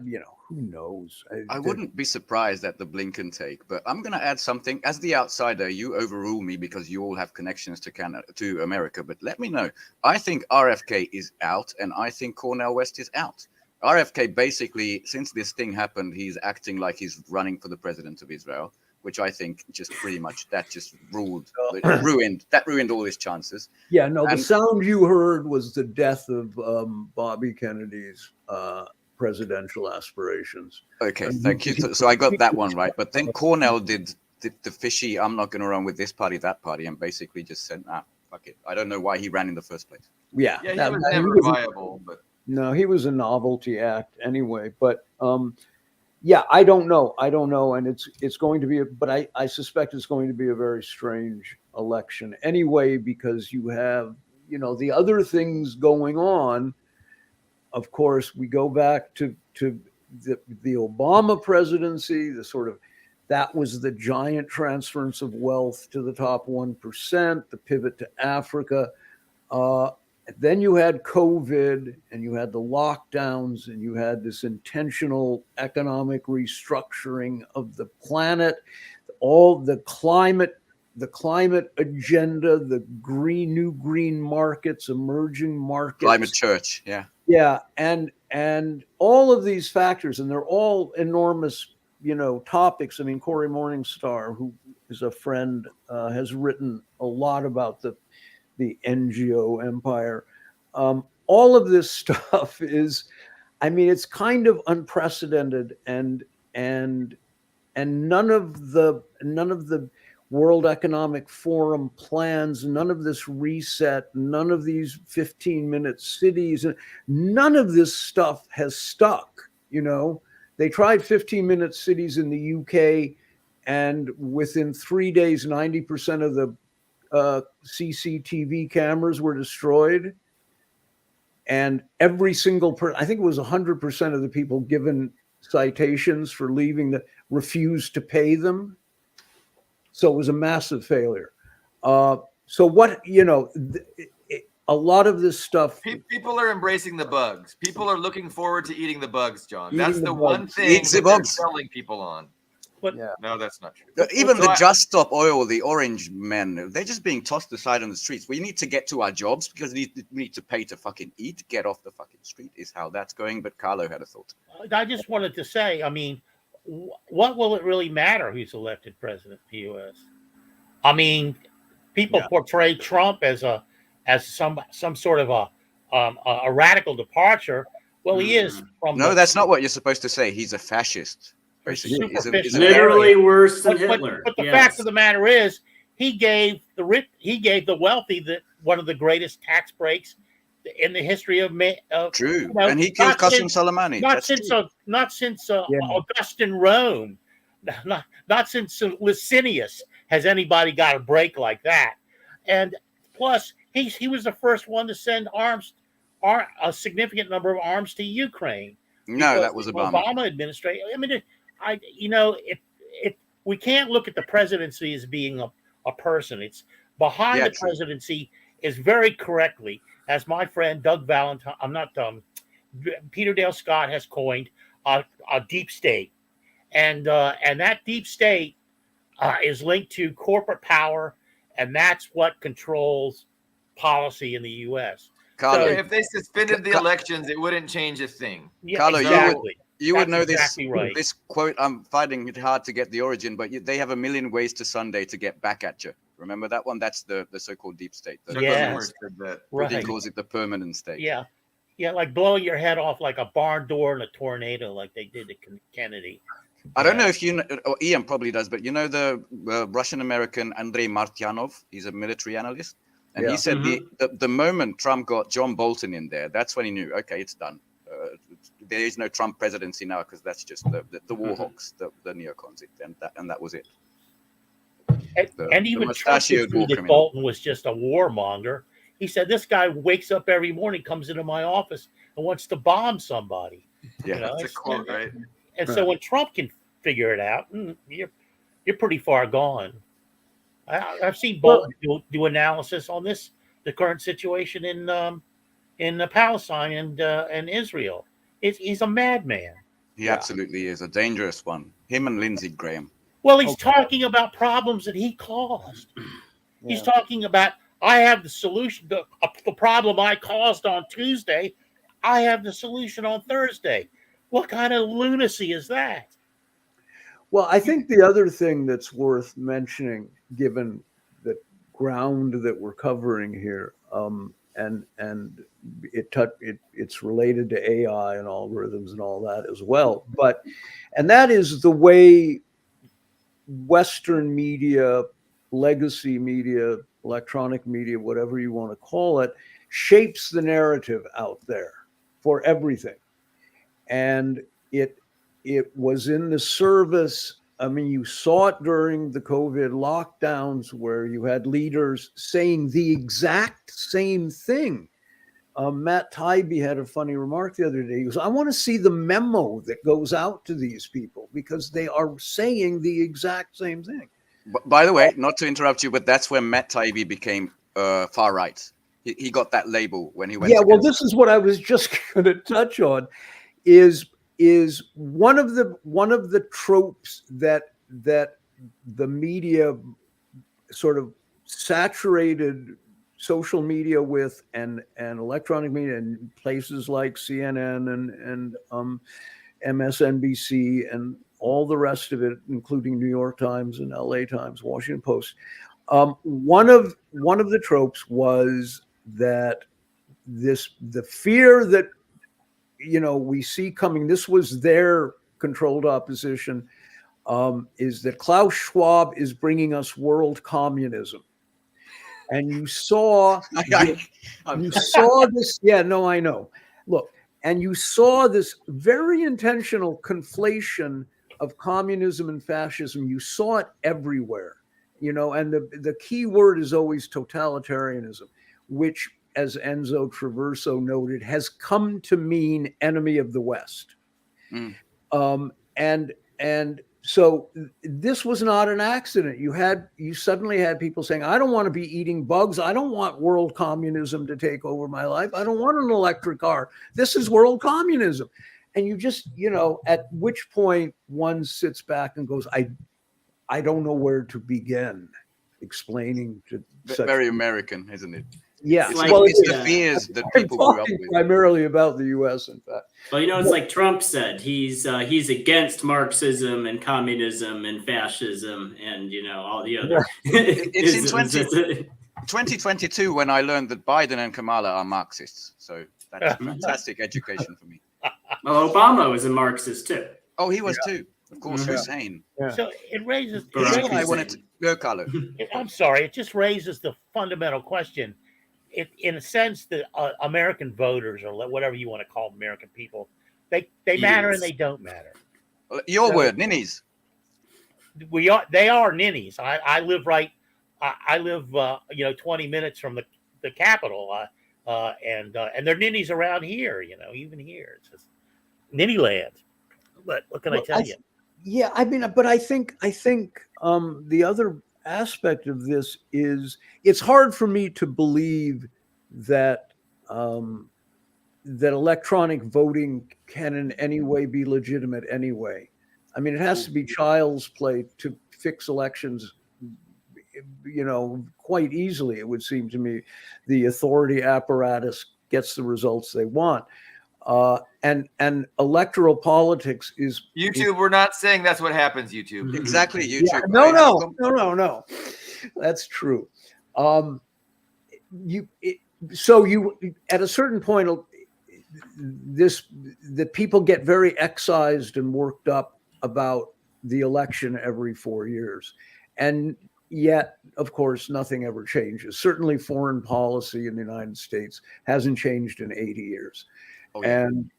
Who knows? I wouldn't be surprised at the Blinken take, but I'm going to add something. As the outsider, you overrule me because you all have connections to Canada, to America. But let me know. I think RFK is out, and I think Cornel West is out. RFK basically, since this thing happened, he's acting like he's running for the president of Israel, which I think just pretty much that just ruined all his chances. Yeah, no, the sound you heard was the death of Bobby Kennedy's presidential aspirations. Okay, thank you. So I got that one right. But then Cornell did the fishy, I'm not going to run with this party, that party, and basically just said, fuck it. I don't know why he ran in the first place. Yeah, Yeah, he was never viable, but no, he was a novelty act anyway. But yeah, I don't know, and it's going to be, but I suspect it's going to be a very strange election anyway, because you have, the other things going on. Of course, we go back to the Obama presidency, that was the giant transference of wealth to the top 1%, the pivot to Africa. Then you had COVID, and you had the lockdowns, and you had this intentional economic restructuring of the planet, all the climate agenda, the new green markets, emerging markets, Climate church, yeah. Yeah, and all of these factors, and they're all enormous, topics. I mean, Cory Morningstar, who is a friend, has written a lot about the NGO empire. All of this stuff is, it's kind of unprecedented, and none of the World Economic Forum plans, none of this reset, none of these 15-minute cities, none of this stuff has stuck. They tried 15-minute cities in the UK, and within 3 days, 90% of the CCTV cameras were destroyed. And every single I think it was 100% of the people given citations for leaving refused to pay them. So it was a massive failure. So what, a lot of this stuff. People are embracing the bugs. People are looking forward to eating the bugs, John. That's the bugs. one thing Eat the that they're bugs. selling people on. But Yeah. No, that's not true. Even the Just Stop Oil, the orange men, they're just being tossed aside on the streets. We need to get to our jobs because we need to pay to fucking eat. Get off the fucking street is how that's going. But Carlo had a thought. I just wanted to say, what will it really matter who's elected president of the U.S.? People portray Trump as some sort of a radical departure. Well, he is from. No, that's not what you're supposed to say. He's a fascist. Basically, literally worse than Hitler. But the fact of the matter is, he gave the wealthy one of the greatest tax breaks in the history of true. And he killed Qasem Soleimani. Not since Augustan Rome, not since Licinius has anybody got a break like that. And plus, he was the first one to send a significant number of arms to Ukraine. No, that was Obama. Obama administration. We can't look at the presidency as being a person. It's behind the presidency is very correctly, as my friend Doug Valentine, Peter Dale Scott has coined, a deep state, and that deep state is linked to corporate power, and that's what controls policy in the U.S. Carlo, so if they suspended the elections, it wouldn't change a thing. Yeah, Carlo, exactly. You would know exactly this right. This quote. I'm finding it hard to get the origin, but they have a million ways to Sunday to get back at you. Remember that one? That's the so-called deep state. Yes. Right. He calls it the permanent state. Yeah, like blowing your head off like a barn door in a tornado, like they did to Kennedy. I don't know if you know, or Ian probably does, but you know the Russian-American Andrei Martyanov? He's a military analyst. And he said the moment Trump got John Bolton in there, that's when he knew, okay, it's done. There is no Trump presidency now because that's just the war hawks, the neocons, and that was it. And even Trump knew that Bolton was just a warmonger. He said, this guy wakes up every morning, comes into my office, and wants to bomb somebody. Yeah, that's a quote, right? And so when Trump can figure it out, you're pretty far gone. I've seen Bolton do analysis on the current situation in Palestine and Israel. He's a madman. He absolutely is a dangerous one. Him and Lindsey Graham. Well, he's talking about problems that he caused. He's talking about, I have the solution to the problem I caused on Tuesday. I have the solution on Thursday. What kind of lunacy is that? Well, I think the other thing that's worth mentioning, given the ground that we're covering here, and it's related to AI and algorithms and all that as well. And that is the way Western media, legacy media, electronic media, whatever you want to call it, shapes the narrative out there for everything. And it was in the service. I mean, you saw it during the COVID lockdowns where you had leaders saying the exact same thing. Matt Taibbi had a funny remark the other day. He goes, I want to see the memo that goes out to these people because they are saying the exact same thing. By the way, not to interrupt you, but that's where Matt Taibbi became far right. He got that label when he went. Yeah, well, this is what I was just going to touch on. Is one of the tropes that the media sort of saturated social media with, and electronic media, and places like CNN and MSNBC and all the rest of it, including New York Times and LA Times, Washington Post. One of the tropes was that the fear that we see coming. This was their controlled opposition. Is that Klaus Schwab is bringing us world communism. And you saw this. Yeah, no, I know. Look, and you saw this very intentional conflation of communism and fascism. You saw it everywhere, and the key word is always totalitarianism, which, as Enzo Traverso noted, has come to mean enemy of the West. And so this was not an accident. You suddenly had people saying, I don't want to be eating bugs. I don't want world communism to take over my life. I don't want an electric car. This is world communism. And you just, at which point one sits back and goes, I don't know where to begin explaining to very American, isn't it? Yeah, it's the fears that people grew up with. Primarily about the U.S. In fact. Well, it's like Trump said. He's against Marxism and communism and fascism and all the other. It's in 2022 when I learned that Biden and Kamala are Marxists. So that's fantastic education for me. Well, Obama was a Marxist too. Oh, he was too. Of course, Hussein. Yeah. So it raises. I wanted to go, Carlo. I'm sorry. It just raises the fundamental question. In a sense, the American voters, or whatever you want to call American people, they matter and they don't matter. Your word, ninnies. They are ninnies. I live right. I live 20 minutes from the capital, and there are ninnies around here. Even here, it's just ninny land. But what can I tell you? Yeah, I mean, but I think the other aspect of this is it's hard for me to believe that that electronic voting can in any way be legitimate anyway. I mean, it has to be child's play to fix elections, quite easily, it would seem to me. The authority apparatus gets the results they want. And electoral politics is YouTube. We're not saying that's what happens. YouTube. Exactly. YouTube. Yeah, no. That's true. You at a certain point, the people get very excised and worked up about the election every 4 years, and yet, of course, nothing ever changes. Certainly, foreign policy in the United States hasn't changed in 80 years. Oh, yeah. And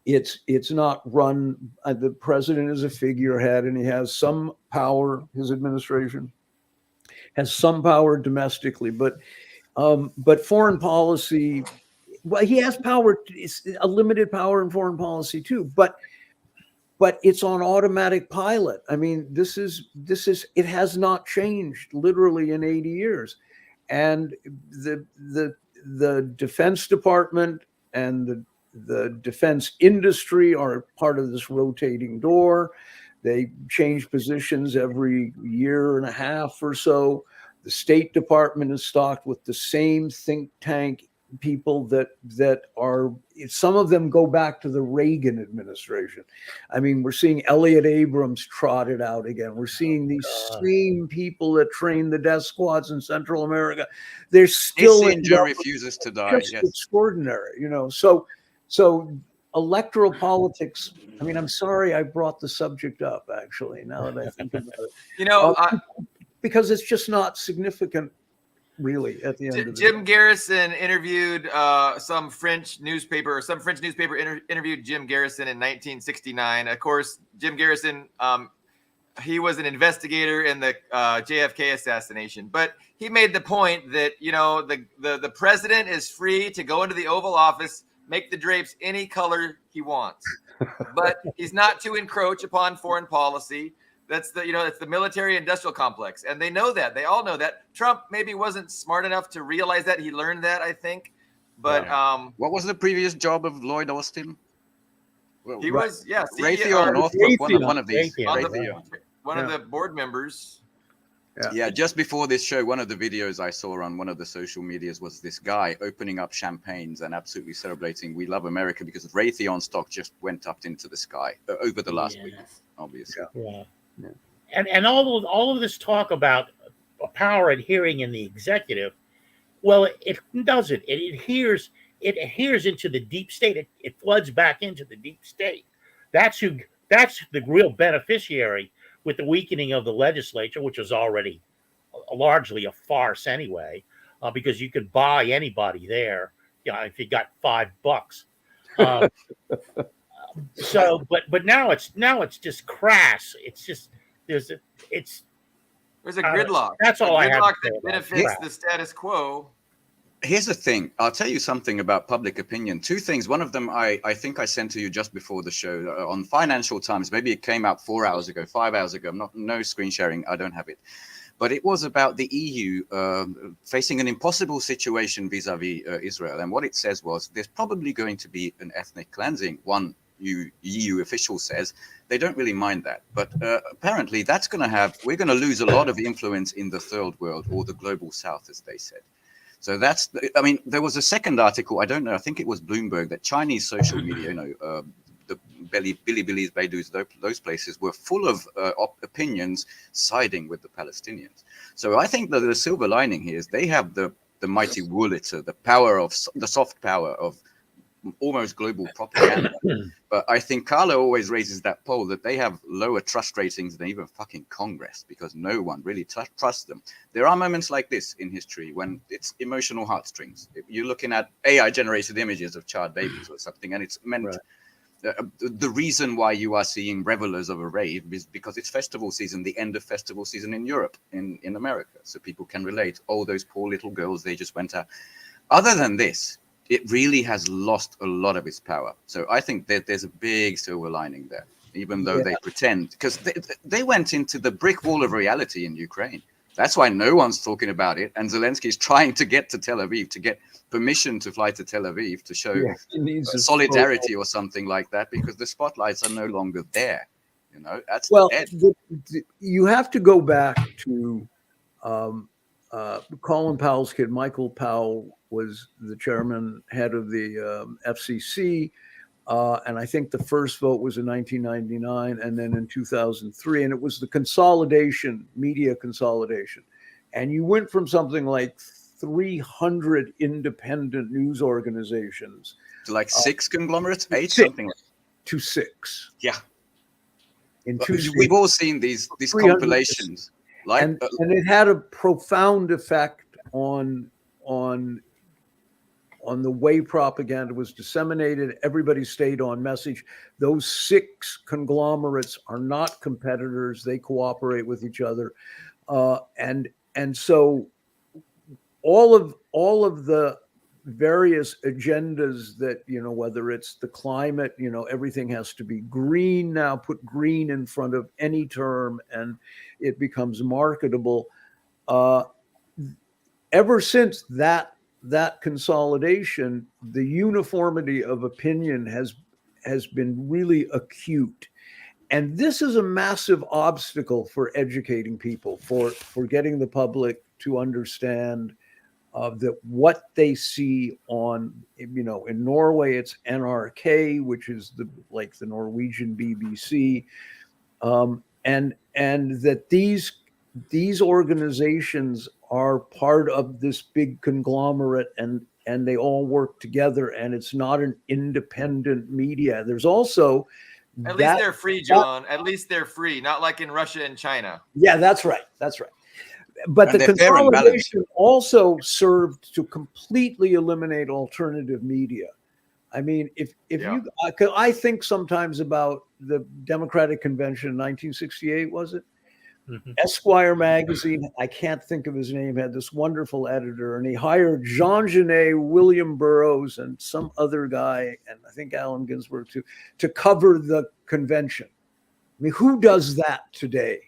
it's not run. The president is a figurehead, and he has some power. His administration has some power domestically, but foreign policy. Well, he has power. It's a limited power in foreign policy too, but it's on automatic pilot. I mean, this is it has not changed literally in 80 years, and the Defense Department and the defense industry are part of this rotating door. They change positions every year and a half or so. The State Department is stocked with the same think tank people that are, some of them go back to the Reagan administration. I mean, we're seeing Elliot Abrams trotted out again. We're seeing these same people that train the death squads in Central America. They're still Kissinger refuses to die. just Yes. extraordinary, So electoral politics. I mean, I'm sorry I brought the subject up. Actually, now that I think about it, because it's just not significant, really. At the end of the Jim day. Garrison interviewed some French newspaper interviewed Jim Garrison in 1969. Of course, Jim Garrison, he was an investigator in the JFK assassination, but he made the point that, the president is free to go into the Oval Office, make the drapes any color he wants, but he's not to encroach upon foreign policy. That's it's the military industrial complex. And they know that. They all know that. Trump maybe wasn't smart enough to realize that. He learned that, I think. But what was the previous job of Lloyd Austin? Well, he was, Raytheon Northrop, one of these. One of the board members. Yeah, just before this show, one of the videos I saw on one of the social medias was this guy opening up champagnes and absolutely celebrating "We love America" because Raytheon stock just went up into the sky over the last week, obviously. Yeah. And all of this talk about power adhering in the executive, well, it doesn't. It adheres into the deep state. It floods back into the deep state. That's the real beneficiary with the weakening of the legislature, which is already largely a farce anyway, because you could buy anybody there, if you got $5. But now it's just crass. It's just there's a gridlock. That's all I have to say. That benefits the status quo. Here's the thing. I'll tell you something about public opinion. Two things. One of them I think I sent to you just before the show on Financial Times. Maybe it came out 4 hours ago, 5 hours ago. No screen sharing. I don't have it. But it was about the EU facing an impossible situation vis-a-vis Israel. And what it says was there's probably going to be an ethnic cleansing. One EU official says they don't really mind that. But apparently we're going to lose a lot of influence in the third world or the global south, as they said. So there was a second article, I don't know, I think it was Bloomberg, that Chinese social media, the Bilibilis, Beidus, those places were full of opinions siding with the Palestinians. So I think that the silver lining here is they have the mighty Wurlitzer, the power of the soft power of almost global propaganda. But I think Carlo always raises that poll that they have lower trust ratings than even fucking Congress because no one really trusts them. There are moments like this in history when it's emotional heartstrings. If you're looking at AI generated images of charred babies or something, and it's meant the reason why you are seeing revelers of a rave is because it's festival season, the end of festival season in Europe, in America. So people can relate, those poor little girls, they just went out. Other than this, it really has lost a lot of its power. So I think that there's a big silver lining there, even though they pretend, because they went into the brick wall of reality in Ukraine. That's why no one's talking about it. And Zelensky's trying to get to Tel Aviv, to get permission to fly to Tel Aviv to show solidarity or something like that, because the spotlights are no longer there. That's dead. You have to go back to Colin Powell's kid. Michael Powell was the chairman, head of the FCC. And I think the first vote was in 1999 and then in 2003. And it was the media consolidation. And you went from something like 300 independent news organizations to like 6 conglomerates, 8, something like to 6. Yeah. We've all seen these compilations. And it had a profound effect on the way propaganda was disseminated. Everybody stayed on message. Those 6 conglomerates are not competitors. They cooperate with each other. And so all of the various agendas that, whether it's the climate, everything has to be green now, put green in front of any term and it becomes marketable. Ever since that consolidation, the uniformity of opinion has been really acute. And this is a massive obstacle for educating people, for getting the public to understand that what they see on, in Norway, it's NRK, which is the Norwegian BBC, and that these organizations are part of this big conglomerate, and they all work together, and it's not an independent media. There's also At least they're free, John. At least they're free, not like in Russia and China. Yeah, that's right. But And the they're fair and balanced. consolidation also served to completely eliminate alternative media. I mean, I think sometimes about the Democratic Convention in 1968, was it? Mm-hmm. Esquire magazine, I can't think of his name, had this wonderful editor, and he hired Jean Genet, William Burroughs, and some other guy, and I think Allen Ginsberg too, to cover the convention. I mean, who does that today?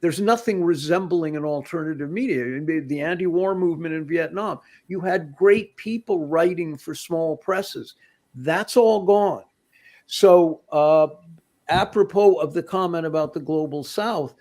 There's nothing resembling an alternative media. The anti-war movement in Vietnam, you had great people writing for small presses. That's all gone. So, apropos of the comment about the Global South,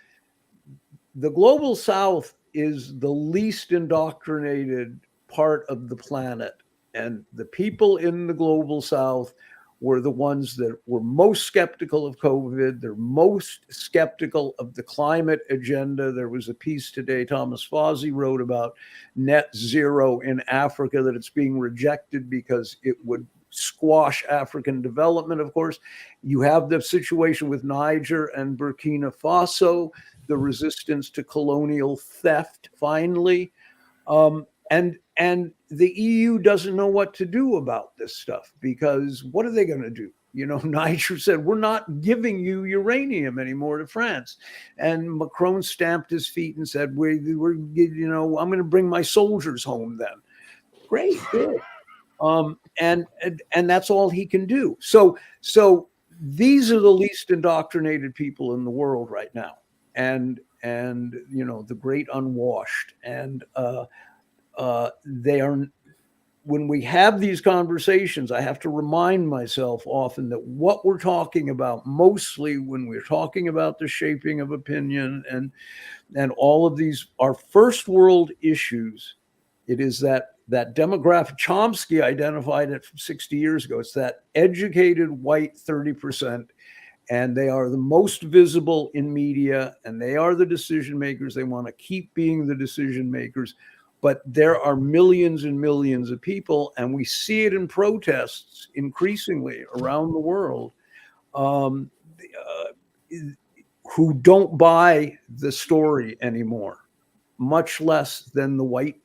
the Global South is the least indoctrinated part of the planet. And the people in the Global South were the ones that were most skeptical of COVID. They're most skeptical of the climate agenda. There was a piece today, Thomas Fawzi wrote about net zero in Africa, that it's being rejected because it would squash African development. Of course, you have the situation with Niger and Burkina Faso, the resistance to colonial theft, finally. And the EU doesn't know what to do about this stuff, because what are they going to do? Niger said, we're not giving you uranium anymore to France. And Macron stamped his feet and said, we're I'm going to bring my soldiers home then. Great, good. And that's all he can do. So these are the least indoctrinated people in the world right now. And the great unwashed. And they are, when we have these conversations, I have to remind myself often that what we're talking about, mostly when we're talking about the shaping of opinion and all of these are first world issues. It is that demographic. Chomsky identified it from 60 years ago. It's that educated white 30%, and they are the most visible in media, and they are the decision makers. They want to keep being the decision makers. But there are millions and millions of people, and we see it in protests increasingly around the world, who don't buy the story anymore, much less than the white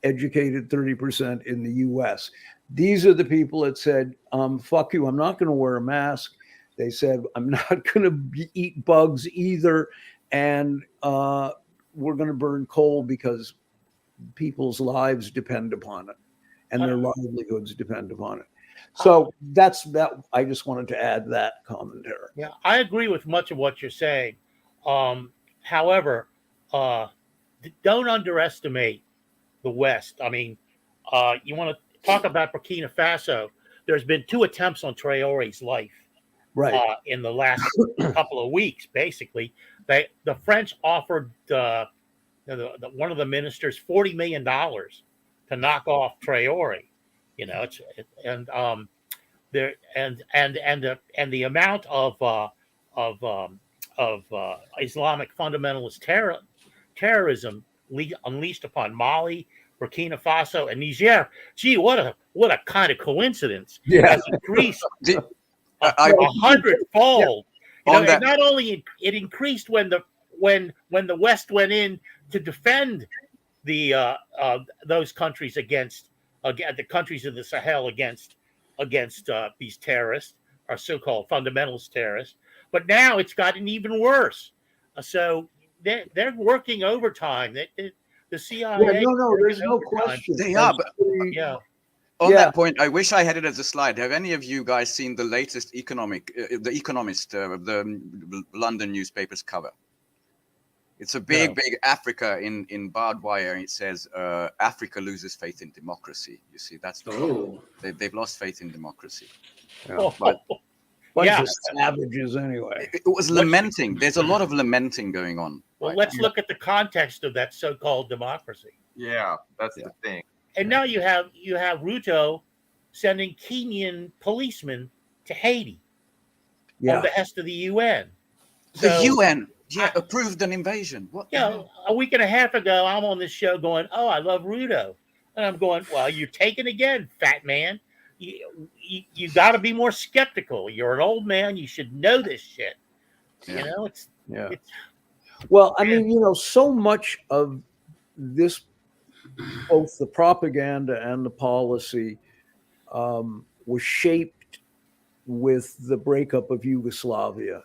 educated 30% in the US. These are the people that said, fuck you, I'm not going to wear a mask. They said, I'm not going to eat bugs either. And we're going to burn coal because people's lives depend upon it, and their livelihoods depend upon it. So that's that. I just wanted to add that commentary. Yeah, I agree with much of what you're saying. However, don't underestimate the West. I mean, you want to talk about Burkina Faso. There's been 2 attempts on Traore's life, right, in the last couple of weeks. Basically, the French offered one of the ministers $40 million to knock off Traore. The amount of Islamic fundamentalist terrorism unleashed upon Mali, Burkina Faso, and Niger. Gee, what a kind of coincidence! Yeah. Has increased 100-fold. And not only it increased when the West went in to defend those countries against the countries of the Sahel against these terrorists, or so-called fundamentalist terrorists. But now it's gotten even worse. So they're working overtime. The CIA. Yeah, no, there's no question. They are, but on that point, I wish I had it as a slide. Have any of you guys seen the latest The Economist, the London newspaper's cover? It's a big Africa in barbed wire, and it says Africa loses faith in democracy. You see, that's they've lost faith in democracy. Yeah. bunch Yeah. of savages anyway. It was lamenting. There's a lot of lamenting going on. Well, right let's now. look at the context of that so-called democracy. Yeah, that's Yeah. the thing. And now you have Ruto sending Kenyan policemen to Haiti on Yeah. behest of the UN. The So, UN I- approved an invasion. What? you know, a week and a half ago, I'm on this show going, "Oh, I love Ruto," and I'm going, "Well, you're taken again, fat man. You got to be more skeptical. You're an old man. You should know this shit." Yeah. You know, it's Well, I mean, so much of this, both the propaganda and the policy, was shaped with the breakup of Yugoslavia.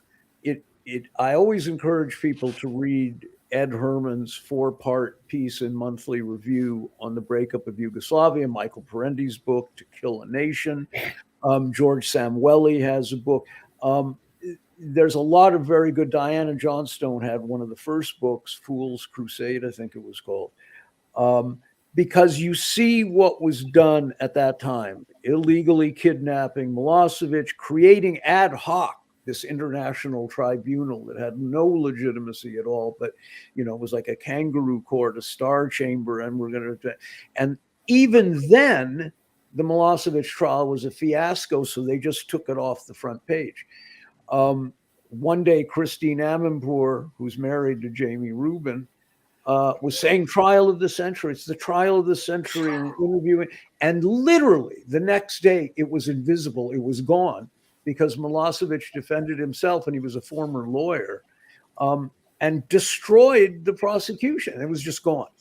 I always encourage people to read Ed Herman's 4-part piece in Monthly Review on the breakup of Yugoslavia, Michael Perendi's book, To Kill a Nation. George Samueli has a book. There's a lot of very good. Diana Johnstone had one of the first books, Fool's Crusade, I think it was called. Because you see what was done at that time, illegally kidnapping Milosevic, creating ad hoc this international tribunal that had no legitimacy at all, but it was like a kangaroo court, a star chamber, and even then, the Milosevic trial was a fiasco, so they just took it off the front page. One day, Christine Amanpour, who's married to Jamie Rubin, was saying trial of the century. It's the trial of the century, and interviewing. And literally the next day it was invisible. It was gone because Milosevic defended himself, and he was a former lawyer, and destroyed the prosecution. It was just gone.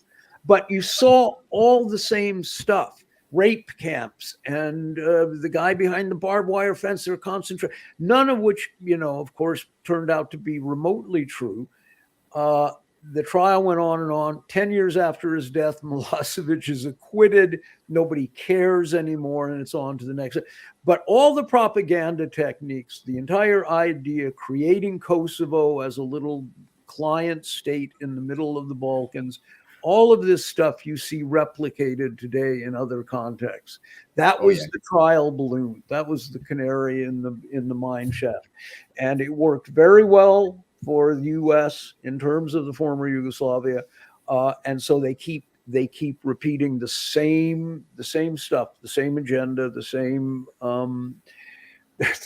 But you saw all the same stuff. Rape camps and the guy behind the barbed wire fence, they're concentrating, none of which, of course, turned out to be remotely true. The trial went on and on. 10 years after his death, Milosevic is acquitted. Nobody cares anymore, and it's on to the next. But all the propaganda techniques, the entire idea, creating Kosovo as a little client state in the middle of the Balkans, all of this stuff you see replicated today in other contexts. That was the trial balloon. That was the canary in the mine shaft. And it worked very well for the US in terms of the former Yugoslavia. And so they keep repeating the same stuff, the same agenda, the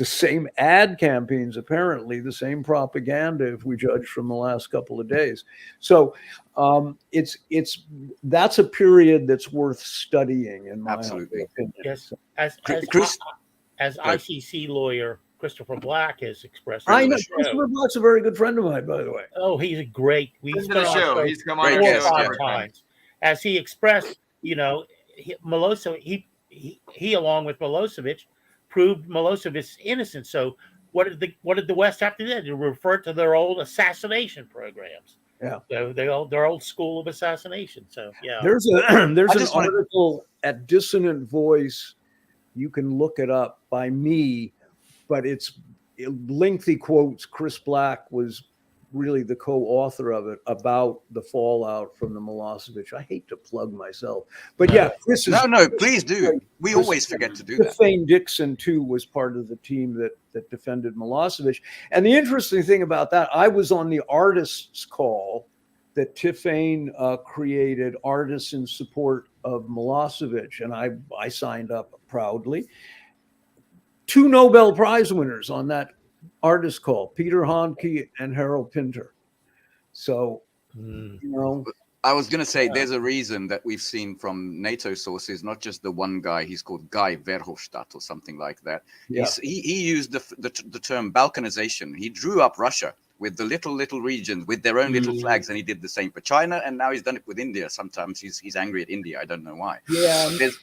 same ad campaigns, apparently the same propaganda, if we judge from the last couple of days. So that's a period that's worth studying, in my Absolutely. opinion. Yes, Chris, as ICC lawyer Christopher Black has expressed. I know Christopher Black's a very good friend of mine, by the way. Oh, he's a great. He's been on show. our show. He's come on Great our guest, show five several times. As he expressed, Milosevic, he along with Milosevic, proved Milosevic's innocence. So what did the West have to do? To refer to their old assassination programs. Yeah. So their old school of assassination. So yeah. There's an article at Dissonant Voice. You can look it up by me, but it's lengthy quotes. Chris Black was really the co-author of it, about the fallout from the Milosevic. I hate to plug myself, but yeah, Chris is. No, please do. We always forget to do that. Tiffany Dixon too was part of the team that defended Milosevic. And the interesting thing about that, I was on the artists' call that Tiffany created, artists in support of Milosevic, and I signed up proudly. 2 Nobel Prize winners on that artist call, Peter Handke and Harold Pinter. So, I was going to say, there's a reason that we've seen from NATO sources, not just the one guy, he's called Guy Verhofstadt or something like that. Yeah. He used the term balkanization. He drew up Russia with the little regions with their own little flags, and he did the same for China, and now he's done it with India. Sometimes he's angry at India. I don't know why. Yeah. There's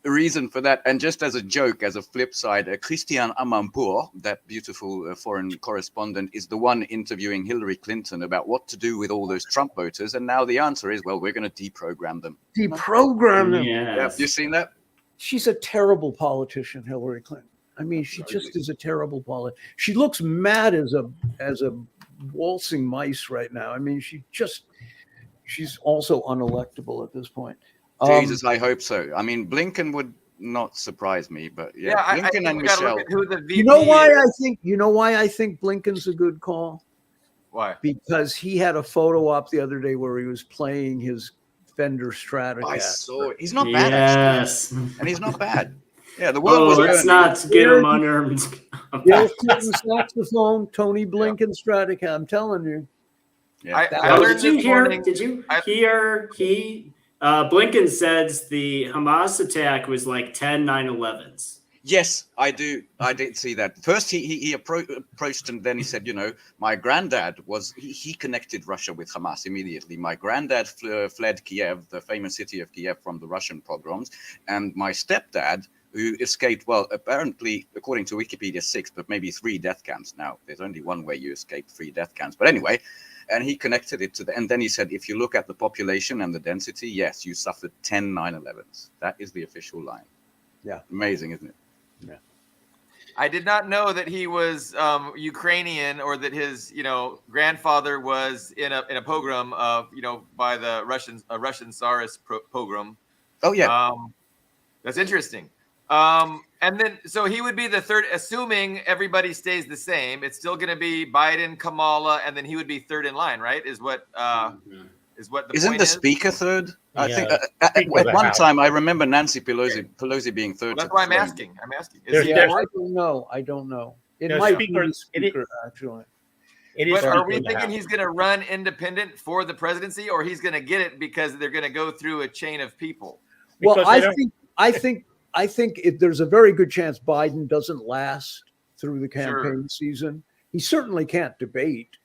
a reason for that. And just as a joke, as a flip side, Christian Amanpour, that beautiful foreign correspondent, is the one interviewing Hillary Clinton about what to do with all those Trump voters. And now the answer is, well, we're going to deprogram them. Deprogram them. Yes. You seen that? She's a terrible politician, Hillary Clinton. I mean, she just is a terrible politician. She looks mad as a waltzing mice right now. I mean, she's also unelectable at this point. Jesus, I hope so. I mean, Blinken would not surprise me, but Yeah, I Blinken think and we got to Michelle. look at who the VP You know why is. I think? You know why I think Blinken's a good call? Why? Because he had a photo op the other day where he was playing his Fender I Stratocaster. saw it. He's not bad, actually. Yes. And he's not bad. Yeah, the world was let's going. not get him under. Bill Clinton saxophone, Tony Blinken Stratocaster. I'm telling you. Yeah. I learned Did you this hear? morning. Did you hear? Blinken says the Hamas attack was like 10 9/11s. Yes, I do. I did see that. First, he approached, and then he said, my granddad he connected Russia with Hamas immediately. My granddad fled Kiev, the famous city of Kiev, from the Russian pogroms, and my stepdad, who escaped, well, apparently, according to Wikipedia, 6, but maybe 3 death camps now. There's only one way you escape 3 death camps. But anyway, and he connected it to and then he said, if you look at the population and the density, yes, you suffered 10 9/11s. That is the official line. Yeah. Amazing, isn't it? Yeah. I did not know that he was Ukrainian, or that his grandfather was in a pogrom of by the Russians, a Russian Tsarist pogrom. Oh yeah. That's interesting. And then so he would be the third, assuming everybody stays the same. It's still going to be Biden, Kamala, and then he would be third in line, right? Is what the Isn't point the is? speaker third? I Yeah, think Speaker at of the one House. time I remember Nancy Pelosi being third. Well, that's to why the I'm throne. asking. Is There's- he Yeah, fourth? I don't know. It No, might speaker- be the it- speaker, actually. It is But are Speaker we of the thinking House. he's going to run independent for the presidency, or he's going to get it because they're going to go through a chain of people? Well, Because they don't- I think there's a very good chance Biden doesn't last through the Sure. campaign season. He certainly can't debate.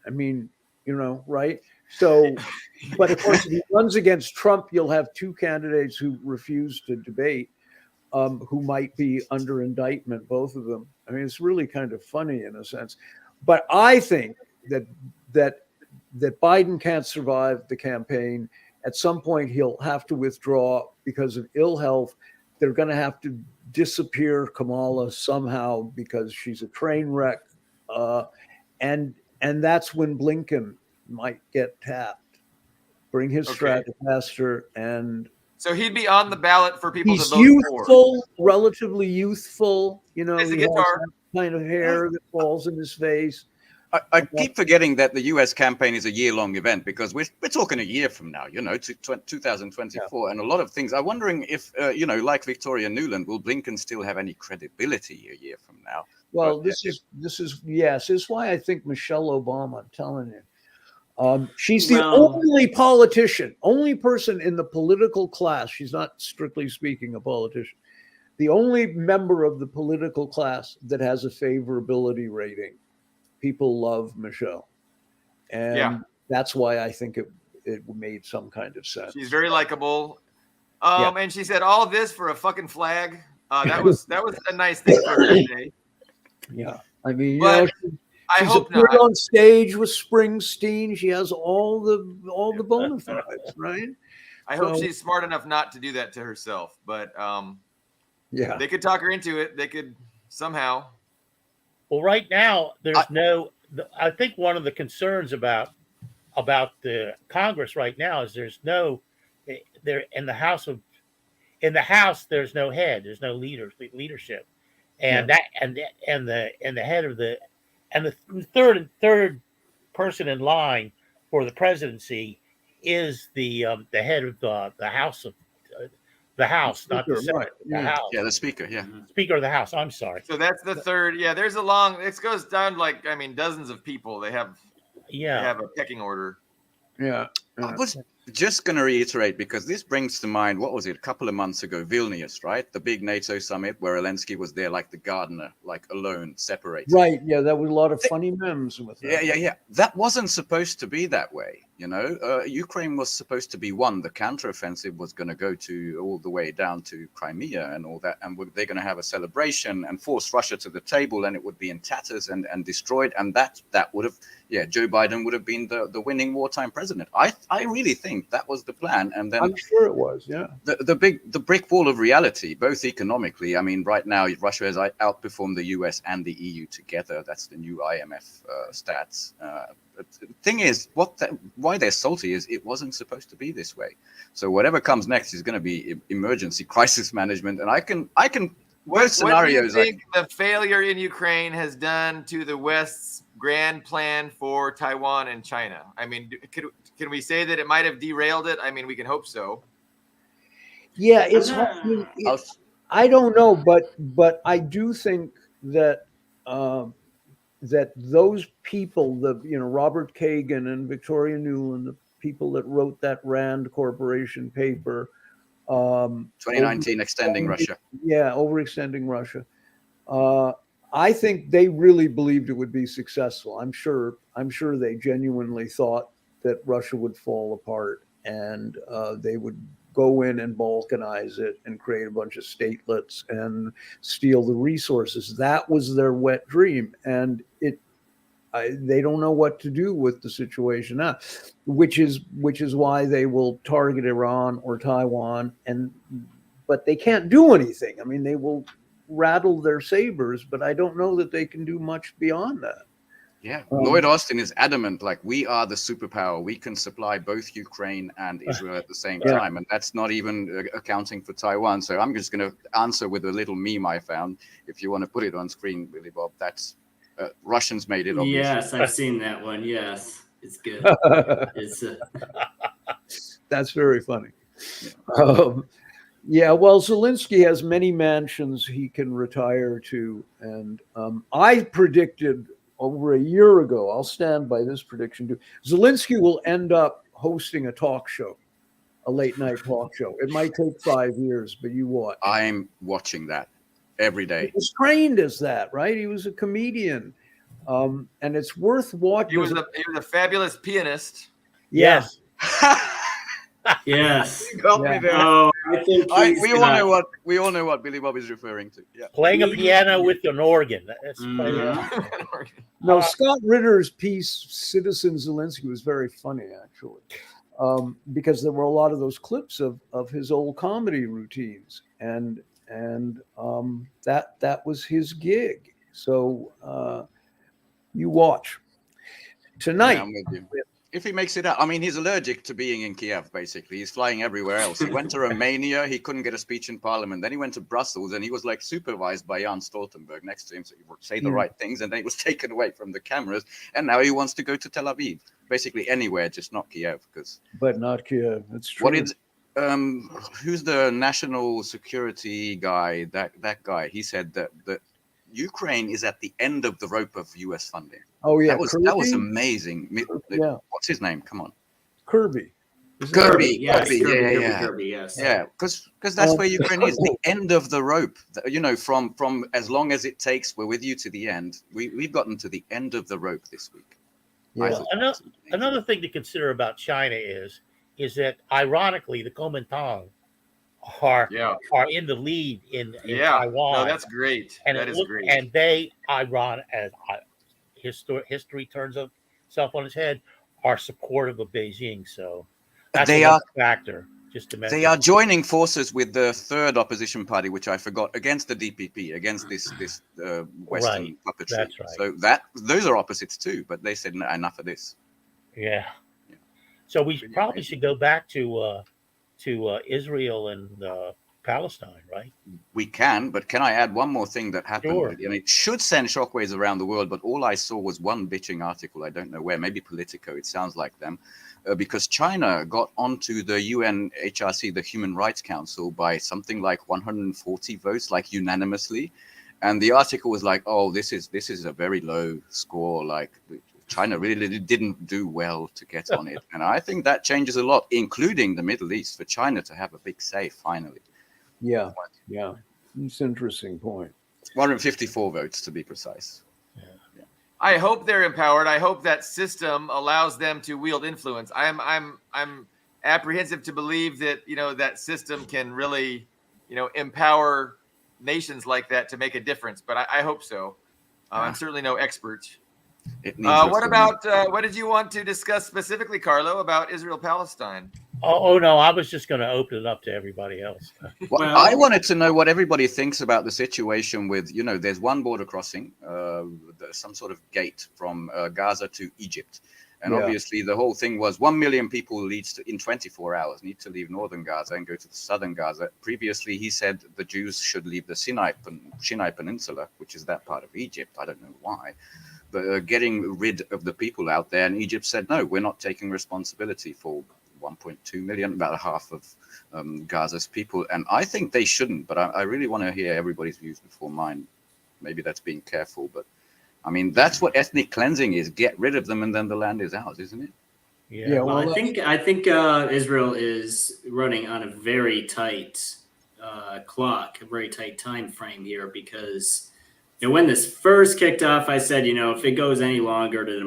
I mean, right? So, but of course, if he runs against Trump, you'll have 2 candidates who refuse to debate, who might be under indictment, both of them. I mean, it's really kind of funny in a sense. But I think that Biden can't survive the campaign. At some point, he'll have to withdraw because of ill health. They're going to have to disappear Kamala somehow because she's a train wreck, and that's when Blinken might get tapped. Bring his Okay. Stratocaster, and So he'd be on the ballot for people he's to vote for. youthful, relatively youthful. Plays the he has guitar. that kind of hair that falls in his face. I keep forgetting that the U.S. campaign is a year-long event, because we're talking a year from now, to 2024, and a lot of things. I'm wondering if, like Victoria Nuland, will Blinken still have any credibility a year from now? Well, But, this is why I think Michelle Obama. I'm telling you, she's the only politician, only person in the political class. She's not strictly speaking a politician. The only member of the political class that has a favorability rating. People love Michelle, and that's why I think it made some kind of sense. She's very likable, and she said all this for a fucking flag. That was a nice thing for her today. Yeah, I mean, But I she's hope appeared not. on stage with Springsteen. She has all the bona fides, right? I hope she's smart enough not to do that to herself. But Yeah, they could talk her into it. They could somehow. Well, right now I think one of the concerns about the Congress right now is there's no there in the House there's no head, there's no leadership, and the head of the third person in line for the presidency is the head of the House of the House, not the Senate, right. the House. Yeah, the speaker. Yeah. Speaker of the House. I'm sorry. So that's the third. Yeah, there's a long. It goes down dozens of people. They have a pecking order. yeah. I was just going to reiterate, because this brings to mind, what was it, a couple of months ago, Vilnius, right? The big NATO summit where Zelensky was there like the gardener, like alone, separated. Right. Yeah, there was a lot of funny memes with that. Yeah. That wasn't supposed to be that way. Ukraine was supposed to be one. The counteroffensive was going to go all the way down to Crimea and all that. And they're going to have a celebration and force Russia to the table, and it would be in tatters and destroyed. And that would have, Joe Biden would have been the winning wartime president. I really think that was the plan. And then I'm sure it was. Yeah. the brick wall of reality, both economically. I mean, right now, Russia has outperformed the US and the EU together. That's the new IMF stats. The thing is, why they're salty is it wasn't supposed to be this way. So whatever comes next is going to be emergency crisis management. And I can What scenarios. do you think the failure in Ukraine has done to the West's grand plan for Taiwan and China? I mean, can we say that it might have derailed it? I mean, we can hope so. Yeah, it's I don't know, but I do think that that those people, Robert Kagan and Victoria Nuland, the people that wrote that Rand Corporation paper, 2019 extending Russia. Yeah, overextending Russia. I think they really believed it would be successful. I'm sure they genuinely thought that Russia would fall apart and they would go in and balkanize it and create a bunch of statelets and steal the resources. That was their wet dream, and they don't know what to do with the situation now, which is why they will target Iran or Taiwan, but they can't do anything. I mean, they will rattle their sabers, but I don't know that they can do much beyond that. Yeah, Lloyd Austin is adamant, like, we are the superpower. We can supply both Ukraine and Israel at the same time. And that's not even accounting for Taiwan. So I'm just going to answer with a little meme I found. If you want to put it on screen, Billy Bob, that's Russians made it, obviously. Yes, I've seen that one. Yes, it's good. It's That's very funny. Yeah. Well, Zelensky has many mansions he can retire to. And I predicted over a year ago, I'll stand by this prediction too, Zelensky will end up hosting a talk show, a late night talk show. It might take 5 years, but you watch. I'm watching that every day. He was trained as that, right? He was a comedian. And it's worth watching. He was a fabulous pianist. Yes. yes. You got me there. Oh, I think we all know what Billy Bob is referring to. Yeah. Playing a piano with an organ. That's No, Scott Ritter's piece, Citizen Zelensky, was very funny, actually, because there were a lot of those clips of his old comedy routines, and that was his gig. So you watch tonight. Yeah, I'm with you. If he makes it out, I mean, he's allergic to being in Kiev, basically. He's flying everywhere else. He went to Romania. He couldn't get a speech in parliament. Then he went to Brussels, and he was like supervised by Jan Stoltenberg next to him. So he would say the right things, and then he was taken away from the cameras. And now he wants to go to Tel Aviv, basically anywhere, just not Kiev. But not Kiev. That's true. What is, who's the national security guy? That guy, he said that Ukraine is at the end of the rope of U.S. funding. Oh yeah, that was amazing. Yeah. What's his name? Come on, Kirby. Kirby. Yes, Yeah. Kirby, yes. Yeah, because that's where Ukraine is, the end of the rope. You know, from as long as it takes, we're with you to the end. We've gotten to the end of the rope this week. Yeah. Another thing to consider about China is that ironically the Kuomintang are in the lead in Taiwan. No, that's great. That is great. And they, as history turns itself on its head, are supportive of Beijing. So that's a factor. Just to mention, they are joining forces with the third opposition party, which I forgot, against the DPP, against this Western puppetry. That's right. So those are opposites too. But they said enough of this. Yeah. So we probably should go back to Israel and Palestine, right? We can, but can I add one more thing that happened? Sure. And it should send shockwaves around the world, but all I saw was one bitching article. I don't know where, maybe Politico. It sounds like them, because China got onto the UNHRC, the Human Rights Council, by something like 140 votes, like unanimously. And the article was like, "Oh, this is a very low score. Like China really didn't do well to get on it." And I think that changes a lot, including the Middle East, for China to have a big say finally. Yeah. It's an interesting point. 154 votes to be precise. Yeah. I hope they're empowered. I hope that system allows them to wield influence. I'm apprehensive to believe that that system can really empower nations like that to make a difference. But I hope so. I'm certainly no expert. What did you want to discuss specifically, Carlo, about Israel-Palestine? Oh no, I was just going to open it up to everybody else. Well, I wanted to know what everybody thinks about the situation with, there's one border crossing, some sort of gate from Gaza to Egypt. And Yeah. obviously the whole thing was 1 million people in 24 hours need to leave northern Gaza and go to the southern Gaza. Previously, he said the Jews should leave the Sinai Peninsula, which is that part of Egypt. I don't know why. But getting rid of the people out there. And Egypt said, no, we're not taking responsibility for 1.2 million, about half of Gaza's people. And I think they shouldn't, but I really want to hear everybody's views before mine. Maybe that's being careful, but I mean, that's what ethnic cleansing is. Get rid of them and then the land is ours, isn't it? Yeah, Well, well, I think Israel is running on a very tight clock, a very tight time frame here, because when this first kicked off, I said, if it goes any longer than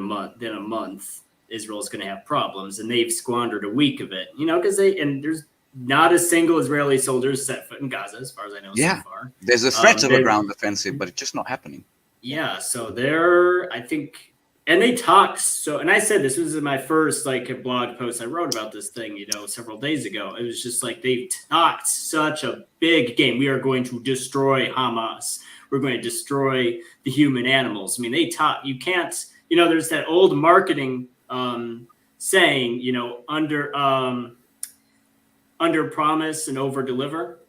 a month, Israel's going to have problems, and they've squandered a week of it. Because there's not a single Israeli soldier set foot in Gaza, as far as I know so far. There's a threat of a ground offensive, but it's just not happening. Yeah, so I think, and they talk and I said this was my first blog post I wrote about this thing, several days ago. It was just like they talked such a big game. We are going to destroy Hamas. We're going to destroy the human animals. I mean, they talk. You can't. There's that old marketing saying. Under promise and over deliver.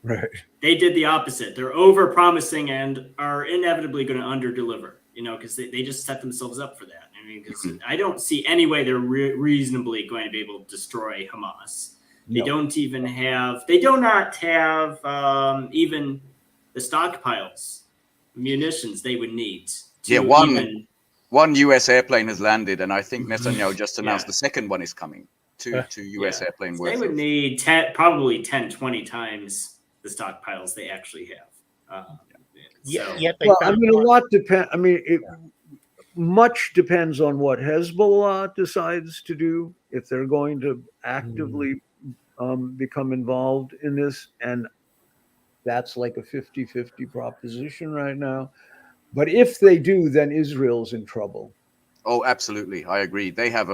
right. They did the opposite. They're over promising and are inevitably going to under deliver, because they just set themselves up for that. I mean, because I don't see any way they're reasonably going to be able to destroy Hamas. They do not have even the stockpiles, munitions they would need. One U.S. airplane has landed, and I think Netanyahu just announced the second one is coming. Two U.S. airplane worth. They would need probably 10, 20 times the stockpiles they actually have. A lot depends. I mean, much depends on what Hezbollah decides to do, if they're going to actively become involved in this. And that's like a 50-50 proposition right now. But if they do, then Israel's in trouble. Oh, absolutely. I agree. They have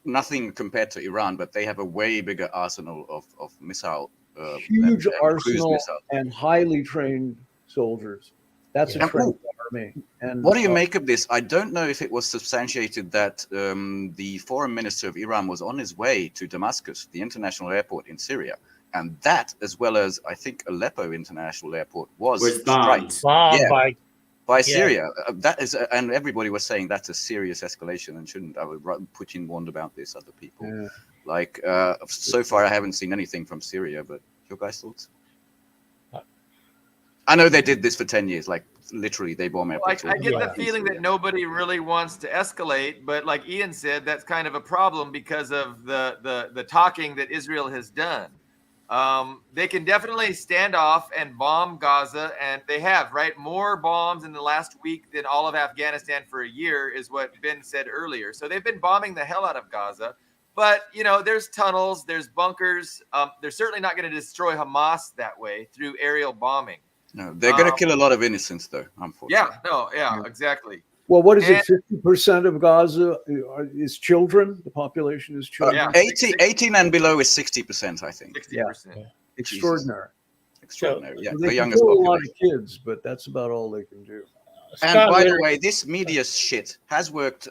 nothing compared to Iran, but they have a way bigger arsenal of missile. Huge arsenal and highly trained soldiers. That's a trained army. And what do you make of this? I don't know if it was substantiated that the foreign minister of Iran was on his way to Damascus, the international airport in Syria. And that, as well as I think Aleppo International Airport, was bombed by Syria. That is, and everybody was saying that's a serious escalation and shouldn't. I would Putin warned about this. Other people, so far I haven't seen anything from Syria. But your guys' thoughts? I know they did this for 10 years. Like literally, they bomb airports. I get the feeling that nobody really wants to escalate, but like Ian said, that's kind of a problem because of the talking that Israel has done. They can definitely stand off and bomb Gaza, and they have, right? More bombs in the last week than all of Afghanistan for a year is what Ben said earlier. So they've been bombing the hell out of Gaza. But, there's tunnels, there's bunkers. They're certainly not going to destroy Hamas that way through aerial bombing. No, they're going to kill a lot of innocents, though, unfortunately. Exactly. Well, what is it? 50% of Gaza is children. The population is children. 18 and below is 60%, I think. 60%. Yeah. Extraordinary. Extraordinary. So they can kill a lot of kids, but that's about all they can do. And by the way, this media shit has worked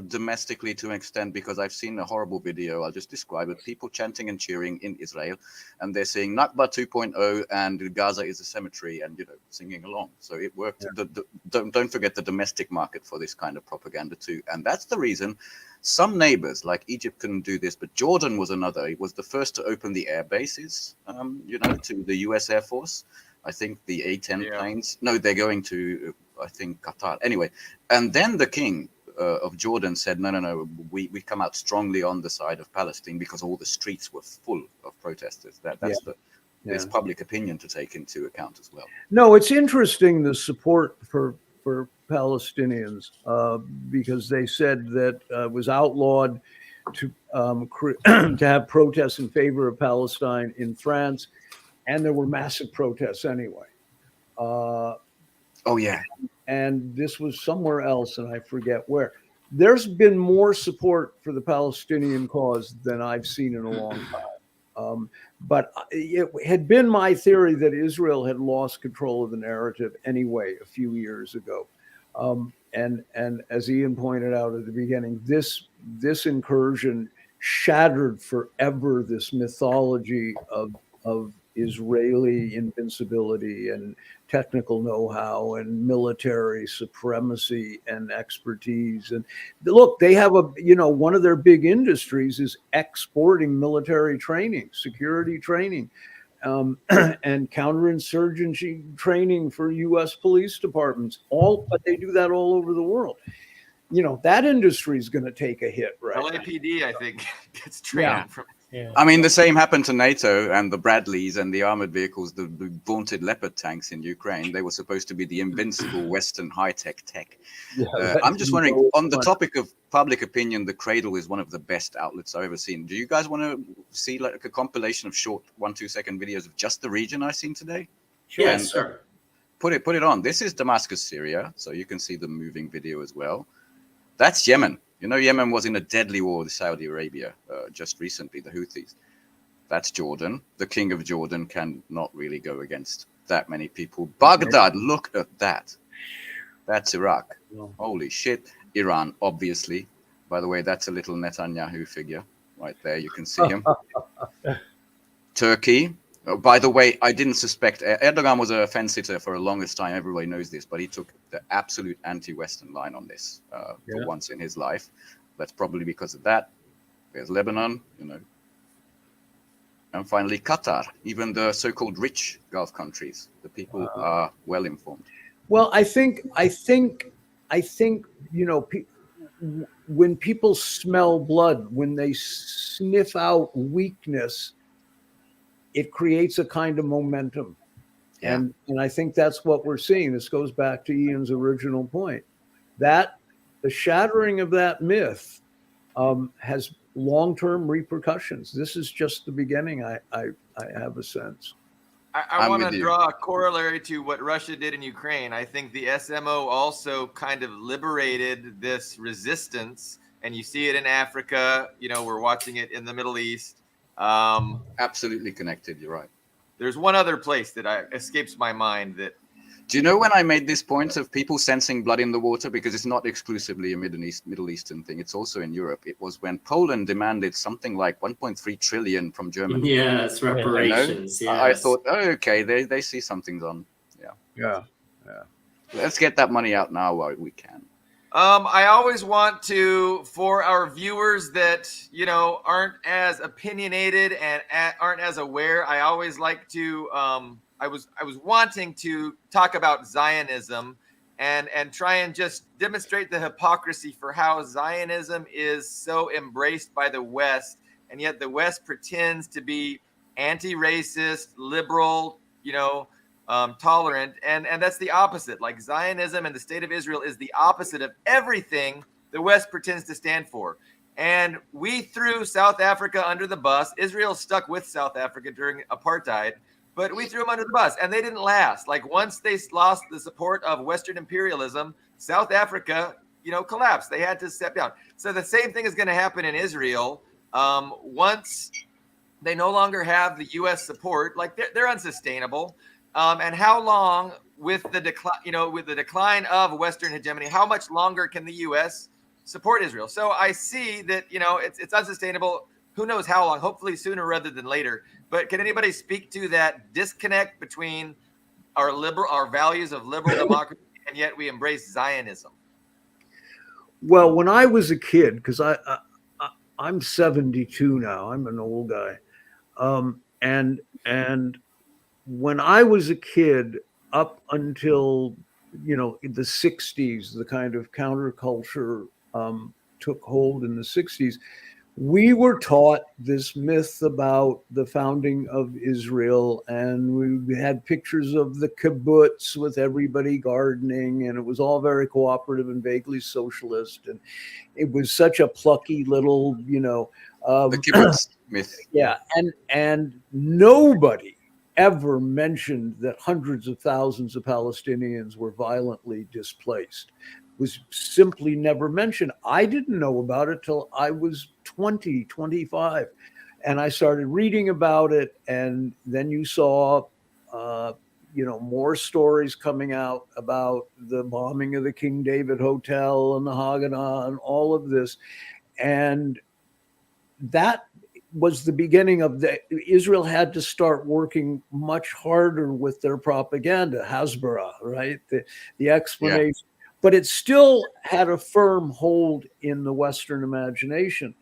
domestically to an extent, because I've seen a horrible video. I'll just describe it. People chanting and cheering in Israel, and they're saying Nakba 2.0 and Gaza is a cemetery, and singing along. So it worked. Yeah. Don't forget the domestic market for this kind of propaganda too, and that's the reason some neighbors like Egypt couldn't do this, but Jordan was another. It was the first to open the air bases, to the U.S. Air Force. I think the A-10 planes. No, they're going to. I think Qatar. Anyway, and then the king of Jordan said, no, we come out strongly on the side of Palestine because all the streets were full of protesters. There's public opinion to take into account as well. No, it's interesting, the support for Palestinians, because they said that it was outlawed to have protests in favor of Palestine in France, and there were massive protests anyway. And this was somewhere else, and I forget where. There's been more support for the Palestinian cause than I've seen in a long time. But it had been my theory that Israel had lost control of the narrative anyway a few years ago. and as Ian pointed out at the beginning, this incursion shattered forever this mythology of Israeli invincibility and technical know-how and military supremacy and expertise. And look, they have one of their big industries is exporting military training, security training, and counterinsurgency training for U.S. police departments. But they do that all over the world. That industry is going to take a hit, right? LAPD, I think, gets training from. Yeah. I mean, the same happened to NATO and the Bradleys and the armored vehicles, the vaunted Leopard tanks in Ukraine. They were supposed to be the invincible Western high-tech tech. I'm just wondering, on the topic of public opinion, the Cradle is one of the best outlets I've ever seen. Do you guys want to see like a compilation of short 1-2 second videos of just the region I've seen today? Sure. Yes, sir. Put it on. This is Damascus, Syria, so you can see the moving video as well. That's Yemen. Yemen was in a deadly war with Saudi Arabia just recently, the Houthis. That's Jordan. The king of Jordan can not really go against that many people. Baghdad, look at that. That's Iraq. Holy shit. Iran, obviously. By the way, that's a little Netanyahu figure right there. You can see him. Turkey. By the way, I didn't suspect Erdogan was a fence sitter for the longest time. Everybody knows this, but he took the absolute anti-Western line on this for once in his life. That's probably because of that. There's Lebanon, and finally Qatar. Even the so-called rich Gulf countries, the people are well informed. Well, I think when people smell blood, when they sniff out weakness, it creates a kind of momentum. Yeah. And I think that's what we're seeing. This goes back to Ian's original point, that the shattering of that myth has long-term repercussions. This is just the beginning, I have a sense. I want to draw a corollary to what Russia did in Ukraine. I think the SMO also kind of liberated this resistance, and you see it in Africa. We're watching it in the Middle East. Absolutely connected. You're right. There's one other place that escapes my mind that. Do you know when I made this point of people sensing blood in the water? Because it's not exclusively a Middle Eastern thing. It's also in Europe. It was when Poland demanded something like 1.3 trillion from Germany. Yes, reparations. Yes. I thought, okay, they see something's on. Yeah. Let's get that money out now while we can. I always want to, for our viewers that, aren't as opinionated and aren't as aware, I always like to, I was wanting to talk about Zionism and try and just demonstrate the hypocrisy for how Zionism is so embraced by the West, and yet the West pretends to be anti-racist, liberal, tolerant, and that's the opposite. Like Zionism and the state of Israel is the opposite of everything the West pretends to stand for. And we threw South Africa under the bus. Israel stuck with South Africa during apartheid, but we threw them under the bus, and they didn't last. Like once they lost the support of Western imperialism, South Africa, collapsed. They had to step down. So the same thing is going to happen in Israel. Once they no longer have the U.S. support, like they're unsustainable. And how long, with the decline of Western hegemony, how much longer can the U.S. support Israel? So I see that it's unsustainable. Who knows how long? Hopefully sooner rather than later. But can anybody speak to that disconnect between our values of liberal democracy, and yet we embrace Zionism? Well, when I was a kid, because I'm 72 now, I'm an old guy, and when I was a kid, up until the 60s, the kind of counterculture took hold in the 60s. We were taught this myth about the founding of Israel, and we had pictures of the kibbutz with everybody gardening, and it was all very cooperative and vaguely socialist, and it was such a plucky little, the kibbutz myth. Yeah, and nobody ever mentioned that hundreds of thousands of Palestinians were violently displaced. Was simply never mentioned. I didn't know about it till I was 20, 25. And I started reading about it. And then you saw, more stories coming out about the bombing of the King David Hotel and the Haganah and all of this. And that was the beginning of Israel had to start working much harder with their propaganda, Hasbara, right? The explanation, but it still had a firm hold in the Western imagination.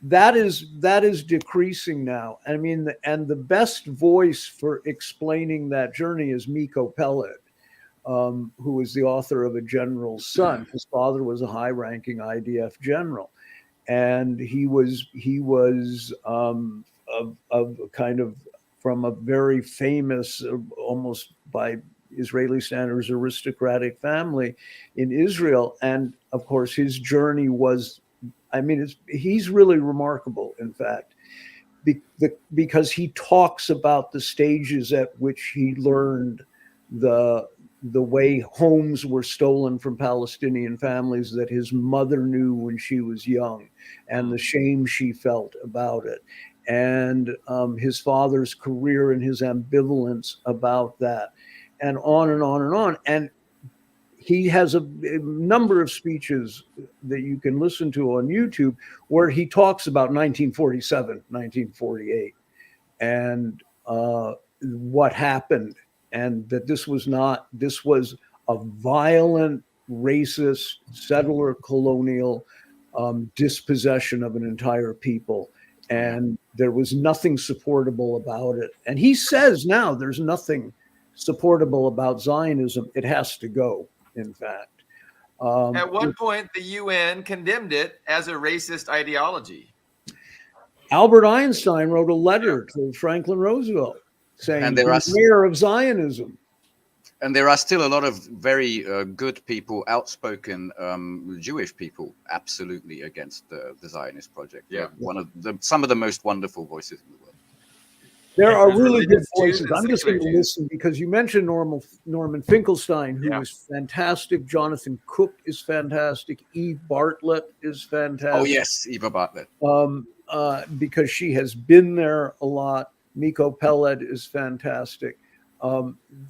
That is decreasing now. I mean, and the best voice for explaining that journey is Miko Peled, who is the author of A General's Son. His father was a high-ranking IDF general, and he was of kind of from a very famous, almost by Israeli standards, aristocratic family in Israel. And of course, his journey was, I mean, he's really remarkable, in fact, because he talks about the stages at which he learned the way homes were stolen from Palestinian families that his mother knew when she was young, and the shame she felt about it, and his father's career and his ambivalence about that, and on and on and on. And he has a number of speeches that you can listen to on YouTube where he talks about 1947, 1948, and what happened, and that this was a violent, racist, settler colonial dispossession of an entire people. And there was nothing supportable about it. And he says now there's nothing supportable about Zionism. It has to go, in fact. At one point, the UN condemned it as a racist ideology. Albert Einstein wrote a letter to Franklin Roosevelt saying, beware of Zionism. And there are still a lot of very good people, outspoken Jewish people, absolutely against the Zionist project. Yeah. Some of the most wonderful voices in the world. There are really good voices. I'm just going to listen because you mentioned Norman Finkelstein, who is fantastic. Jonathan Cook is fantastic. Eve Bartlett is fantastic. Oh, yes, Eva Bartlett. Because she has been there a lot. Miko Peled is fantastic.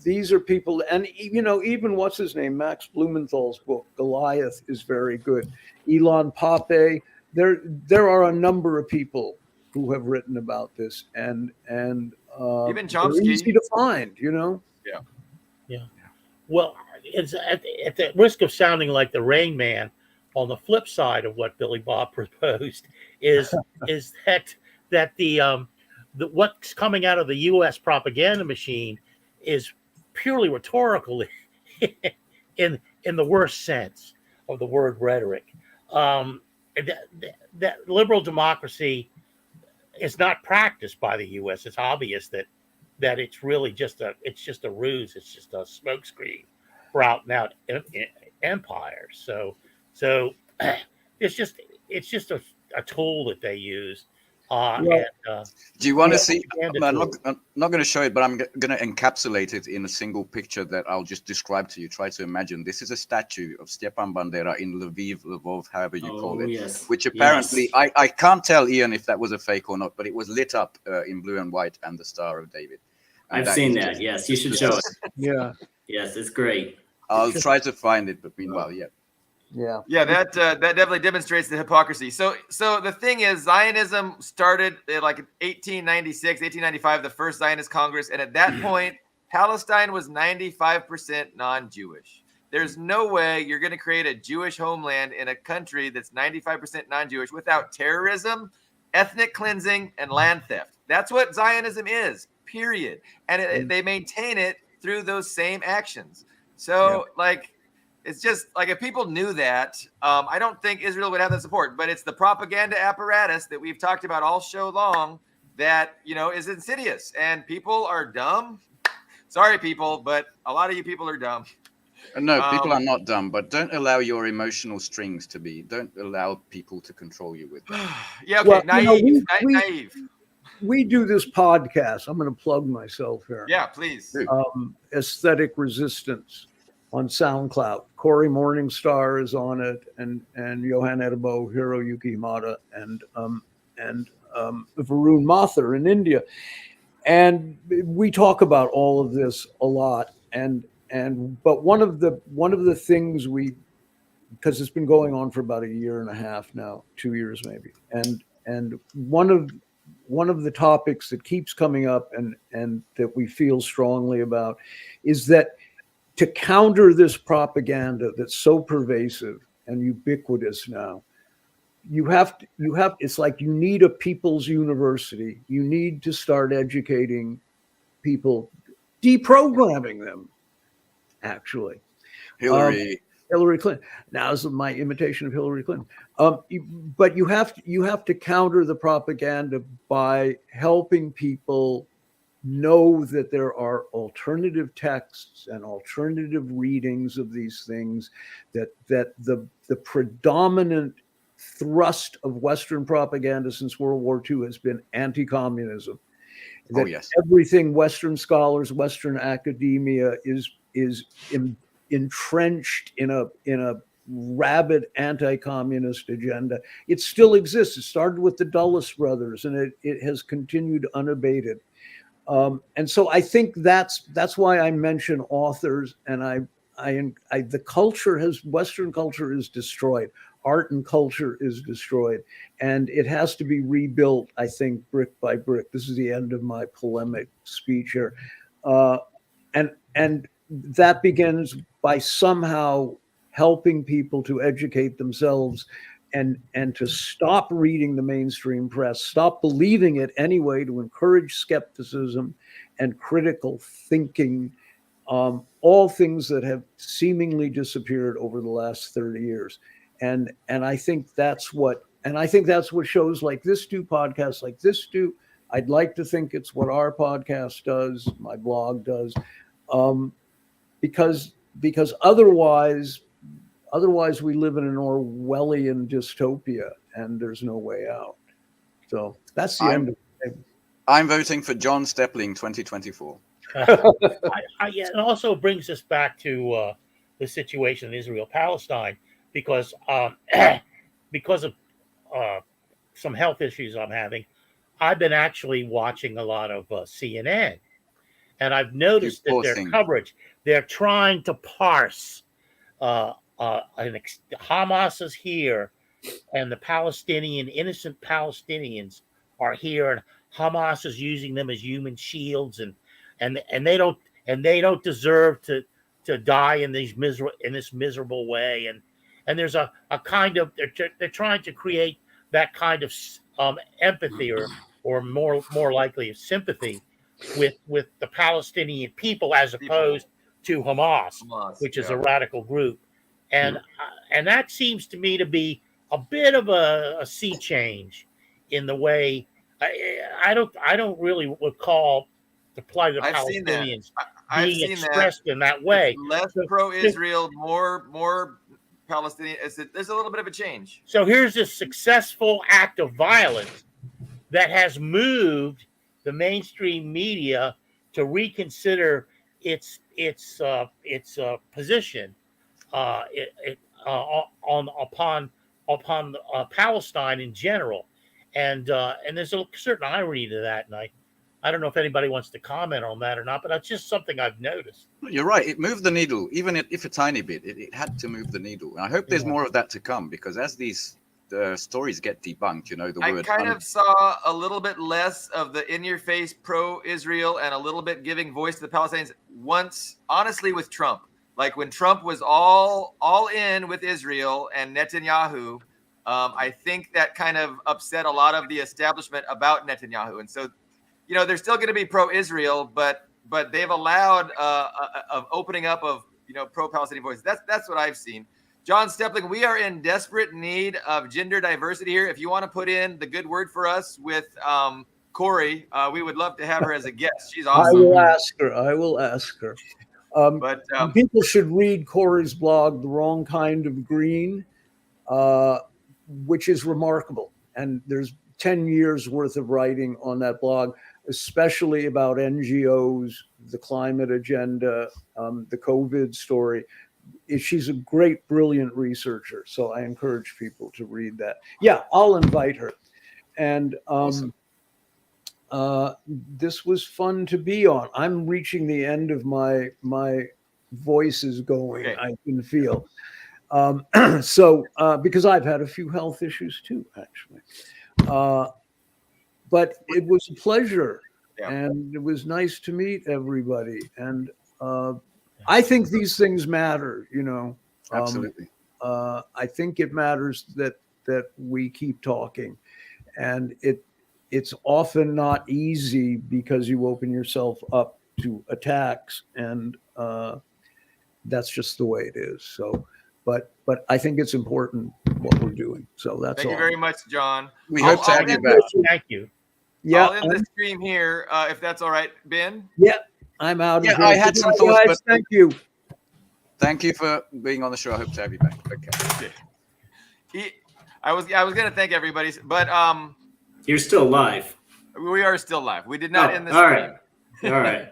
These are people, and even what's his name, Max Blumenthal's book Goliath is very good. Elon Pape. There are a number of people who have written about this, and even Chomsky, easy to find. Yeah. Well, it's at the risk of sounding like the Rain Man. On the flip side of what Billy Bob proposed is that the what's coming out of the U.S. propaganda machine is purely rhetorical in the worst sense of the word rhetoric. That liberal democracy is not practiced by the U.S. It's obvious that it's really just a ruse. It's just a smokescreen for out and out empire. So it's just a tool that they use. Do you want to see? I'm not going to show it, but I'm going to encapsulate it in a single picture that I'll just describe to you. Try to imagine. This is a statue of Stepan Bandera in Lviv, Lvov, however you call it, which apparently, I can't tell, Ian, if that was a fake or not, but it was lit up in blue and white and the Star of David. And I've seen that. Yes, you should show it. Yeah. Yes, it's great. I'll try to find it, but meanwhile, that definitely demonstrates the hypocrisy. So the thing is, Zionism started in like 1896, 1895, the first Zionist Congress, and at that point, Palestine was 95% non-Jewish. There's no way you're going to create a Jewish homeland in a country that's 95% non-Jewish without terrorism, ethnic cleansing, and land theft. That's what Zionism is, period. And they maintain it through those same actions. So, it's just like if people knew that, I don't think Israel would have that support. But it's the propaganda apparatus that we've talked about all show long that, is insidious. And people are dumb. Sorry, people, but a lot of you people are dumb. No, people are not dumb, but don't allow your emotional strings to be. Don't allow people to control you with that. Naive. We do this podcast. I'm going to plug myself here. Yeah, please. Aesthetic Resistance on SoundCloud. Corey Morningstar is on it, and Johan Edebo, Hiroyuki Himada, and Varun Mathur in India. And we talk about all of this a lot. But one of the things because it's been going on for about a year and a half now, 2 years maybe, and one of the topics that keeps coming up and that we feel strongly about is that to counter this propaganda that's so pervasive and ubiquitous now, it's like you need a people's university. You need to start educating people, deprogramming them, actually. Hillary. Hillary Clinton. Now this is my imitation of Hillary Clinton. But you have to counter the propaganda by helping people know that there are alternative texts and alternative readings of these things, that the predominant thrust of Western propaganda since World War II has been anti-communism. That yes. Everything Western scholars, Western academia is entrenched in a rabid anti-communist agenda. It still exists. It started with the Dulles brothers, and it has continued unabated. And so I think that's why I mention authors, and Western culture is destroyed. Art and culture is destroyed, and it has to be rebuilt, I think, brick by brick. This is the end of my polemic speech here. And that begins by somehow helping people to educate themselves and to stop reading the mainstream press, stop believing it anyway, to encourage skepticism and critical thinking, all things that have seemingly disappeared over the last 30 years. And I think that's what shows like this do, podcasts like this do. I'd like to think it's what our podcast does, my blog does, because otherwise we live in an Orwellian dystopia and there's no way out. So that's the end of it. I'm voting for John Steppling 2024. It also brings us back to the situation in Israel-Palestine, because of some health issues I'm having. I've been actually watching a lot of CNN, and I've noticed that their coverage, they're trying to parse Hamas is here, and the innocent Palestinians are here, and Hamas is using them as human shields, and they don't deserve to die in this miserable way, and there's a kind of they're trying to create that kind of empathy or more likely sympathy with the Palestinian people as opposed to Hamas, which is a radical group, and that seems to me to be a bit of a sea change in the way. I don't really recall the plight of the Palestinians being expressed in that way. It's less pro-Israel, more Palestinian. There's a little bit of a change. So here's a successful act of violence that has moved the mainstream media to reconsider its position upon Palestine in general, and there's a certain irony to that, and I don't know if anybody wants to comment on that or not, but that's just something I've noticed. You're right. It moved the needle, even if a tiny bit. It had to move the needle. And I hope there's more of that to come, because as these stories get debunked, I kind of saw a little bit less of the in-your-face pro-Israel and a little bit giving voice to the Palestinians once, honestly, with Trump. Like when Trump was all in with Israel and Netanyahu, I think that kind of upset a lot of the establishment about Netanyahu. And so, they're still going to be pro-Israel, but they've allowed of opening up of pro-Palestinian voices. That's what I've seen. John Steppling, we are in desperate need of gender diversity here. If you want to put in the good word for us with Corey, we would love to have her as a guest. She's awesome. I will ask her. But people should read Corey's blog, The Wrong Kind of Green, which is remarkable. And there's 10 years worth of writing on that blog, especially about NGOs, the climate agenda, the COVID story. She's a great, brilliant researcher. So I encourage people to read that. Yeah, I'll invite her. And awesome. this was fun to be on. I'm reaching the end of my voice is going. Okay. I can feel. So because I've had a few health issues too, actually. But it was a pleasure, Yeah. and it was nice to meet everybody. And I think these things matter. Absolutely. I think it matters that we keep talking, and it's often not easy because you open yourself up to attacks, and that's just the way it is. So, but I think it's important what we're doing. So that's Thank all. you very much, John. We hope to have you end back. Thank you. Yeah, I'll end the stream here, if that's all right, Ben. I'm out. Yeah, of here. I had some Goodbye, thoughts, guys. but Thank you. thank you for being on the show. I hope to have you back. Okay. I was going to thank everybody, but You're still live. we are still live. We did not end the all stream. right. All right.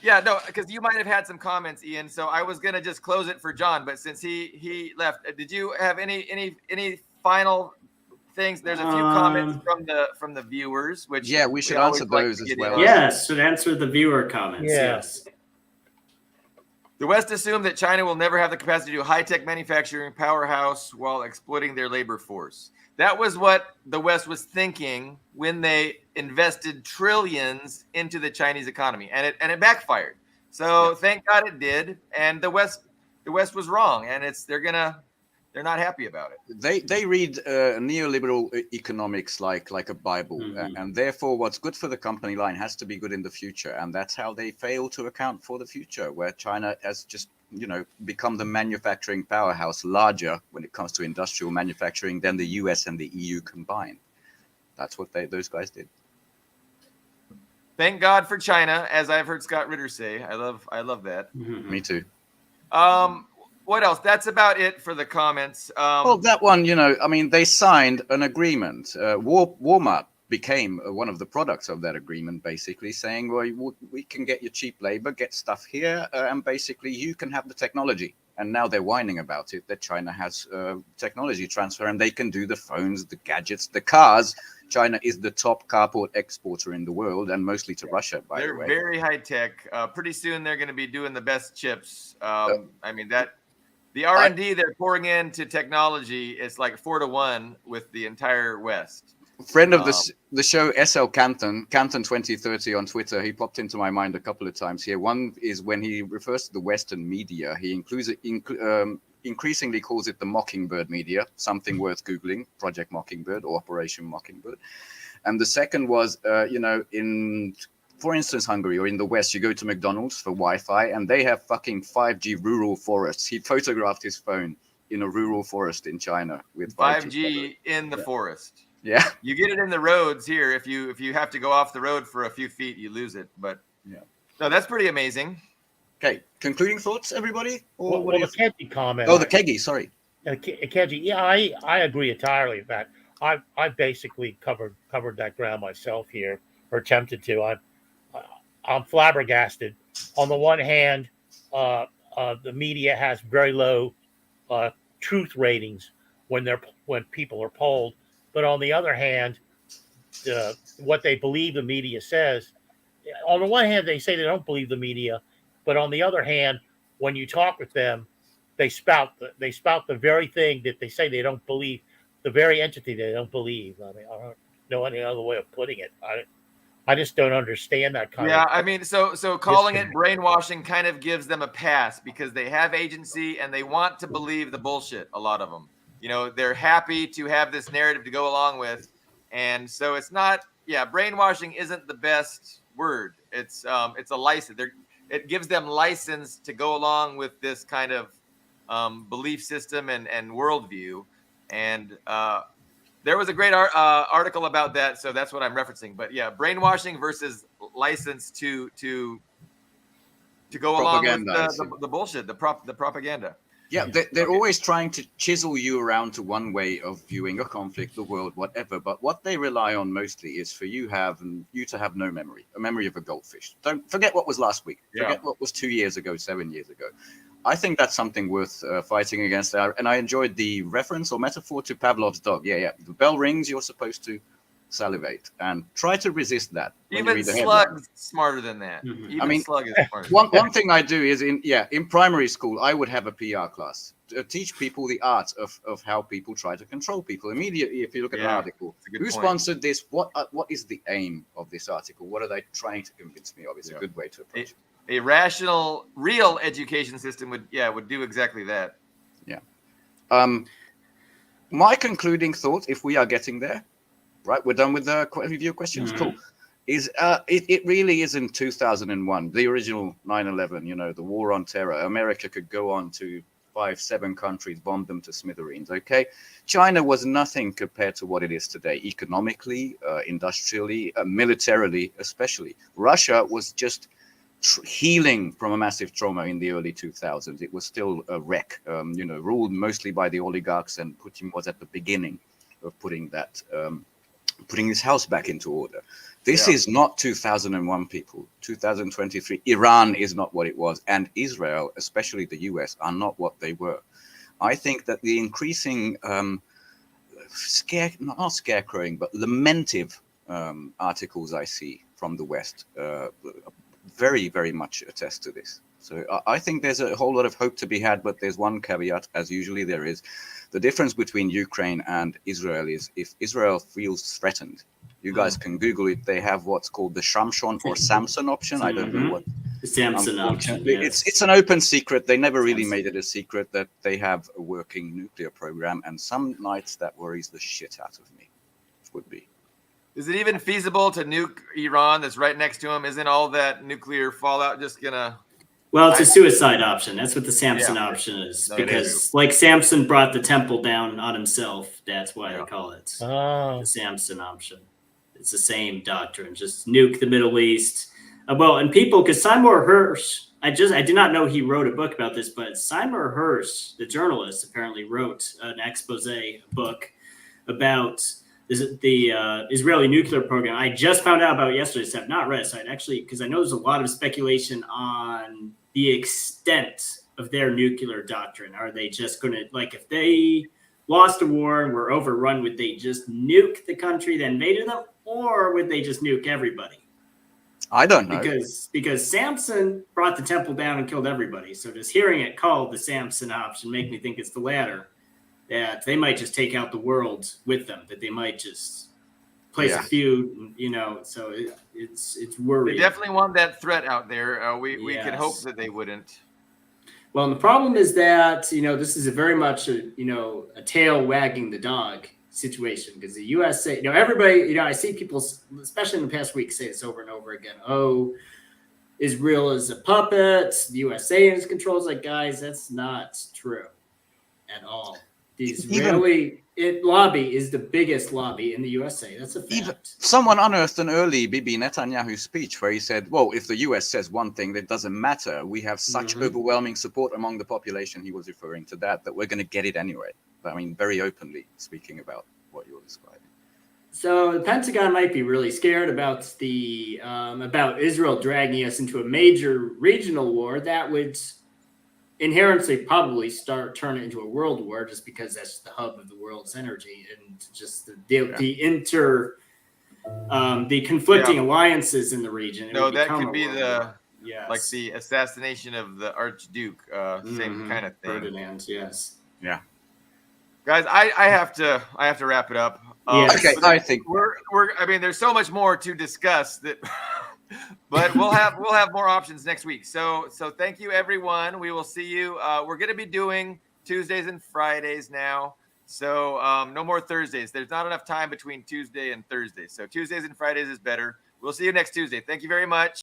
Yeah, no, because you might have had some comments, Ian. So I was gonna just close it for John, but since he left, did you have any final things? There's a few comments from the viewers, which we should always answer like those to as get well. in on. Yes, should answer the viewer comments. Yeah. Yes. The West assumed that China will never have the capacity to do high-tech manufacturing powerhouse while exploiting their labor force. That was what the West was thinking when they invested trillions into the Chinese economy, and it backfired. So thank God it did, and the West was wrong, and they're not happy about it. They read neoliberal economics like a Bible, and therefore what's good for the company line has to be good in the future, and that's how they fail to account for the future, where China has just become the manufacturing powerhouse, larger when it comes to industrial manufacturing than the US and the EU combined. That's what those guys did. Thank God for China, as I've heard Scott Ritter say. I love that. Me too. What else? That's about it for the comments. Well, that one, they signed an agreement. Walmart became one of the products of that agreement, basically saying, well, we can get your cheap labor, get stuff here, and basically you can have the technology. And now they're whining about it, that China has technology transfer, and they can do the phones, the gadgets, the cars. China is the top carport exporter in the world, and mostly to Russia, by the way. They're very high tech. Pretty soon they're going to be doing the best chips. The R&D they're pouring into technology is like 4-to-1 with the entire West. Friend of the show, SL Canton 2030 on Twitter, he popped into my mind a couple of times here. One is when he refers to the Western media, he increasingly calls it the Mockingbird media, something worth Googling, Project Mockingbird or Operation Mockingbird. And the second was, for instance, Hungary or in the West, you go to McDonald's for Wi-Fi and they have fucking 5G rural forests. He photographed his phone in a rural forest in China with 5G in the forest. Yeah, you get it in the roads here. If you have to go off the road for a few feet, you lose it. But no, that's pretty amazing. Okay, concluding thoughts, everybody. Well, the Keji comment. Oh, the Keji, sorry. Keji, yeah, I agree entirely with that. I basically covered that ground myself here, or attempted to. I'm flabbergasted. On the one hand, the media has very low truth ratings when people are polled. But on the other hand, what they believe the media says, on the one hand, they say they don't believe the media, but on the other hand, when you talk with them, they spout the very thing that they say they don't believe, the very entity they don't believe. I mean, I don't know any other way of putting it. I just don't understand that kind of. Yeah, I mean, so calling it brainwashing kind of gives them a pass because they have agency and they want to believe the bullshit. A lot of them. They're happy to have this narrative to go along with. And so it's not, brainwashing isn't the best word. It's a license. It gives them license to go along with this kind of belief system and worldview. And there was a great article about that. So that's what I'm referencing. But brainwashing versus license to go along with the bullshit, the propaganda. Yeah, they're always trying to chisel you around to one way of viewing a conflict, the world, whatever. But what they rely on mostly is for you to have no memory, a memory of a goldfish. Don't forget what was last week. Forget what was 2 years ago, 7 years ago. I think that's something worth fighting against. And I enjoyed the reference or metaphor to Pavlov's dog. Yeah. The bell rings, you're supposed to salivate and try to resist that. When you Even read the headline. Slug's smarter than that. Mhm. Even Slug is smarter. One thing I do is in primary school, I would have a PR class to teach people the art of how people try to control people. Immediately, if you look at an Yeah, article, that's a good who point. sponsored this? What is the aim of this article? What are they trying to convince me of? It's a good way to approach it. A rational, real education system would do exactly that. My concluding thought, if we are getting there, right, we're done with the review questions. Cool. Is it really is in 2001, the original 9/11, the war on terror. America could go on to 5-7 countries, bomb them to smithereens. Okay, China was nothing compared to what it is today, economically, industrially, militarily, especially. Russia was just healing from a massive trauma in the early 2000s. It was still a wreck, ruled mostly by the oligarchs, and Putin was at the beginning of putting his house back into order. This is not 2001, people. 2023. Iran is not what it was, and Israel, especially the US, are not what they were. I think that the increasing not scarecrowing, but lamentive articles I see from the West very, very much attest to this. So I think there's a whole lot of hope to be had, but there's one caveat, as usually there is. The difference between Ukraine and Israel is if Israel feels threatened, you guys can Google it. They have what's called the Shamshon or Samson option. I don't know what. The Samson option. Yes. It's an open secret. They never really made it a secret that they have a working nuclear program. And some nights that worries the shit out of me. Would be. Is it even feasible to nuke Iran that's right next to them? Isn't all that nuclear fallout just gonna... Well, it's a suicide option. That's what the Samson option is. Because like Samson brought the temple down on himself, that's why they call it the Samson option. It's the same doctrine. Just nuke the Middle East. And people, because Seymour Hersh, I did not know he wrote a book about this, but Seymour Hersh, the journalist, apparently wrote an expose book about the Israeli nuclear program. I just found out about it yesterday, so I've not read it. So I'd actually, because I know there's a lot of speculation on the extent of their nuclear doctrine. Are they just going to, like, if they lost a war and were overrun, would they just nuke the country that invaded them, or would they just nuke everybody? I don't know. Because Samson brought the temple down and killed everybody. So just hearing it called the Samson option make me think it's the latter. That they might just take out the world with them. That they might just place a few, So it's worrying. They definitely want that threat out there. We could hope that they wouldn't. Well, and the problem is that this is a very much a tail wagging the dog situation, because the USA, everybody, I see people, especially in the past week, say this over and over again. Oh, Israel is a puppet. The USA is controls. Like, guys, that's not true at all. The Israeli lobby is the biggest lobby in the USA. That's a fact. Even someone unearthed an early Bibi Netanyahu speech where he said, well, if the US says one thing, that doesn't matter. We have such overwhelming support among the population. He was referring to that we're going to get it anyway. I mean, very openly speaking about what you're describing. So the Pentagon might be really scared about about Israel dragging us into a major regional war that would inherently probably turn it into a world war, just because that's the hub of the world's energy, and just the conflicting alliances in the region. No, that could be the assassination of the Archduke, same kind of thing. Ferdinand, yes. Yeah. Guys, I have to wrap it up. Okay, I think I mean, there's so much more to discuss that. But we'll have more options next week. So thank you, everyone. We will see you. We're going to be doing Tuesdays and Fridays now. So no more Thursdays. There's not enough time between Tuesday and Thursday. So Tuesdays and Fridays is better. We'll see you next Tuesday. Thank you very much.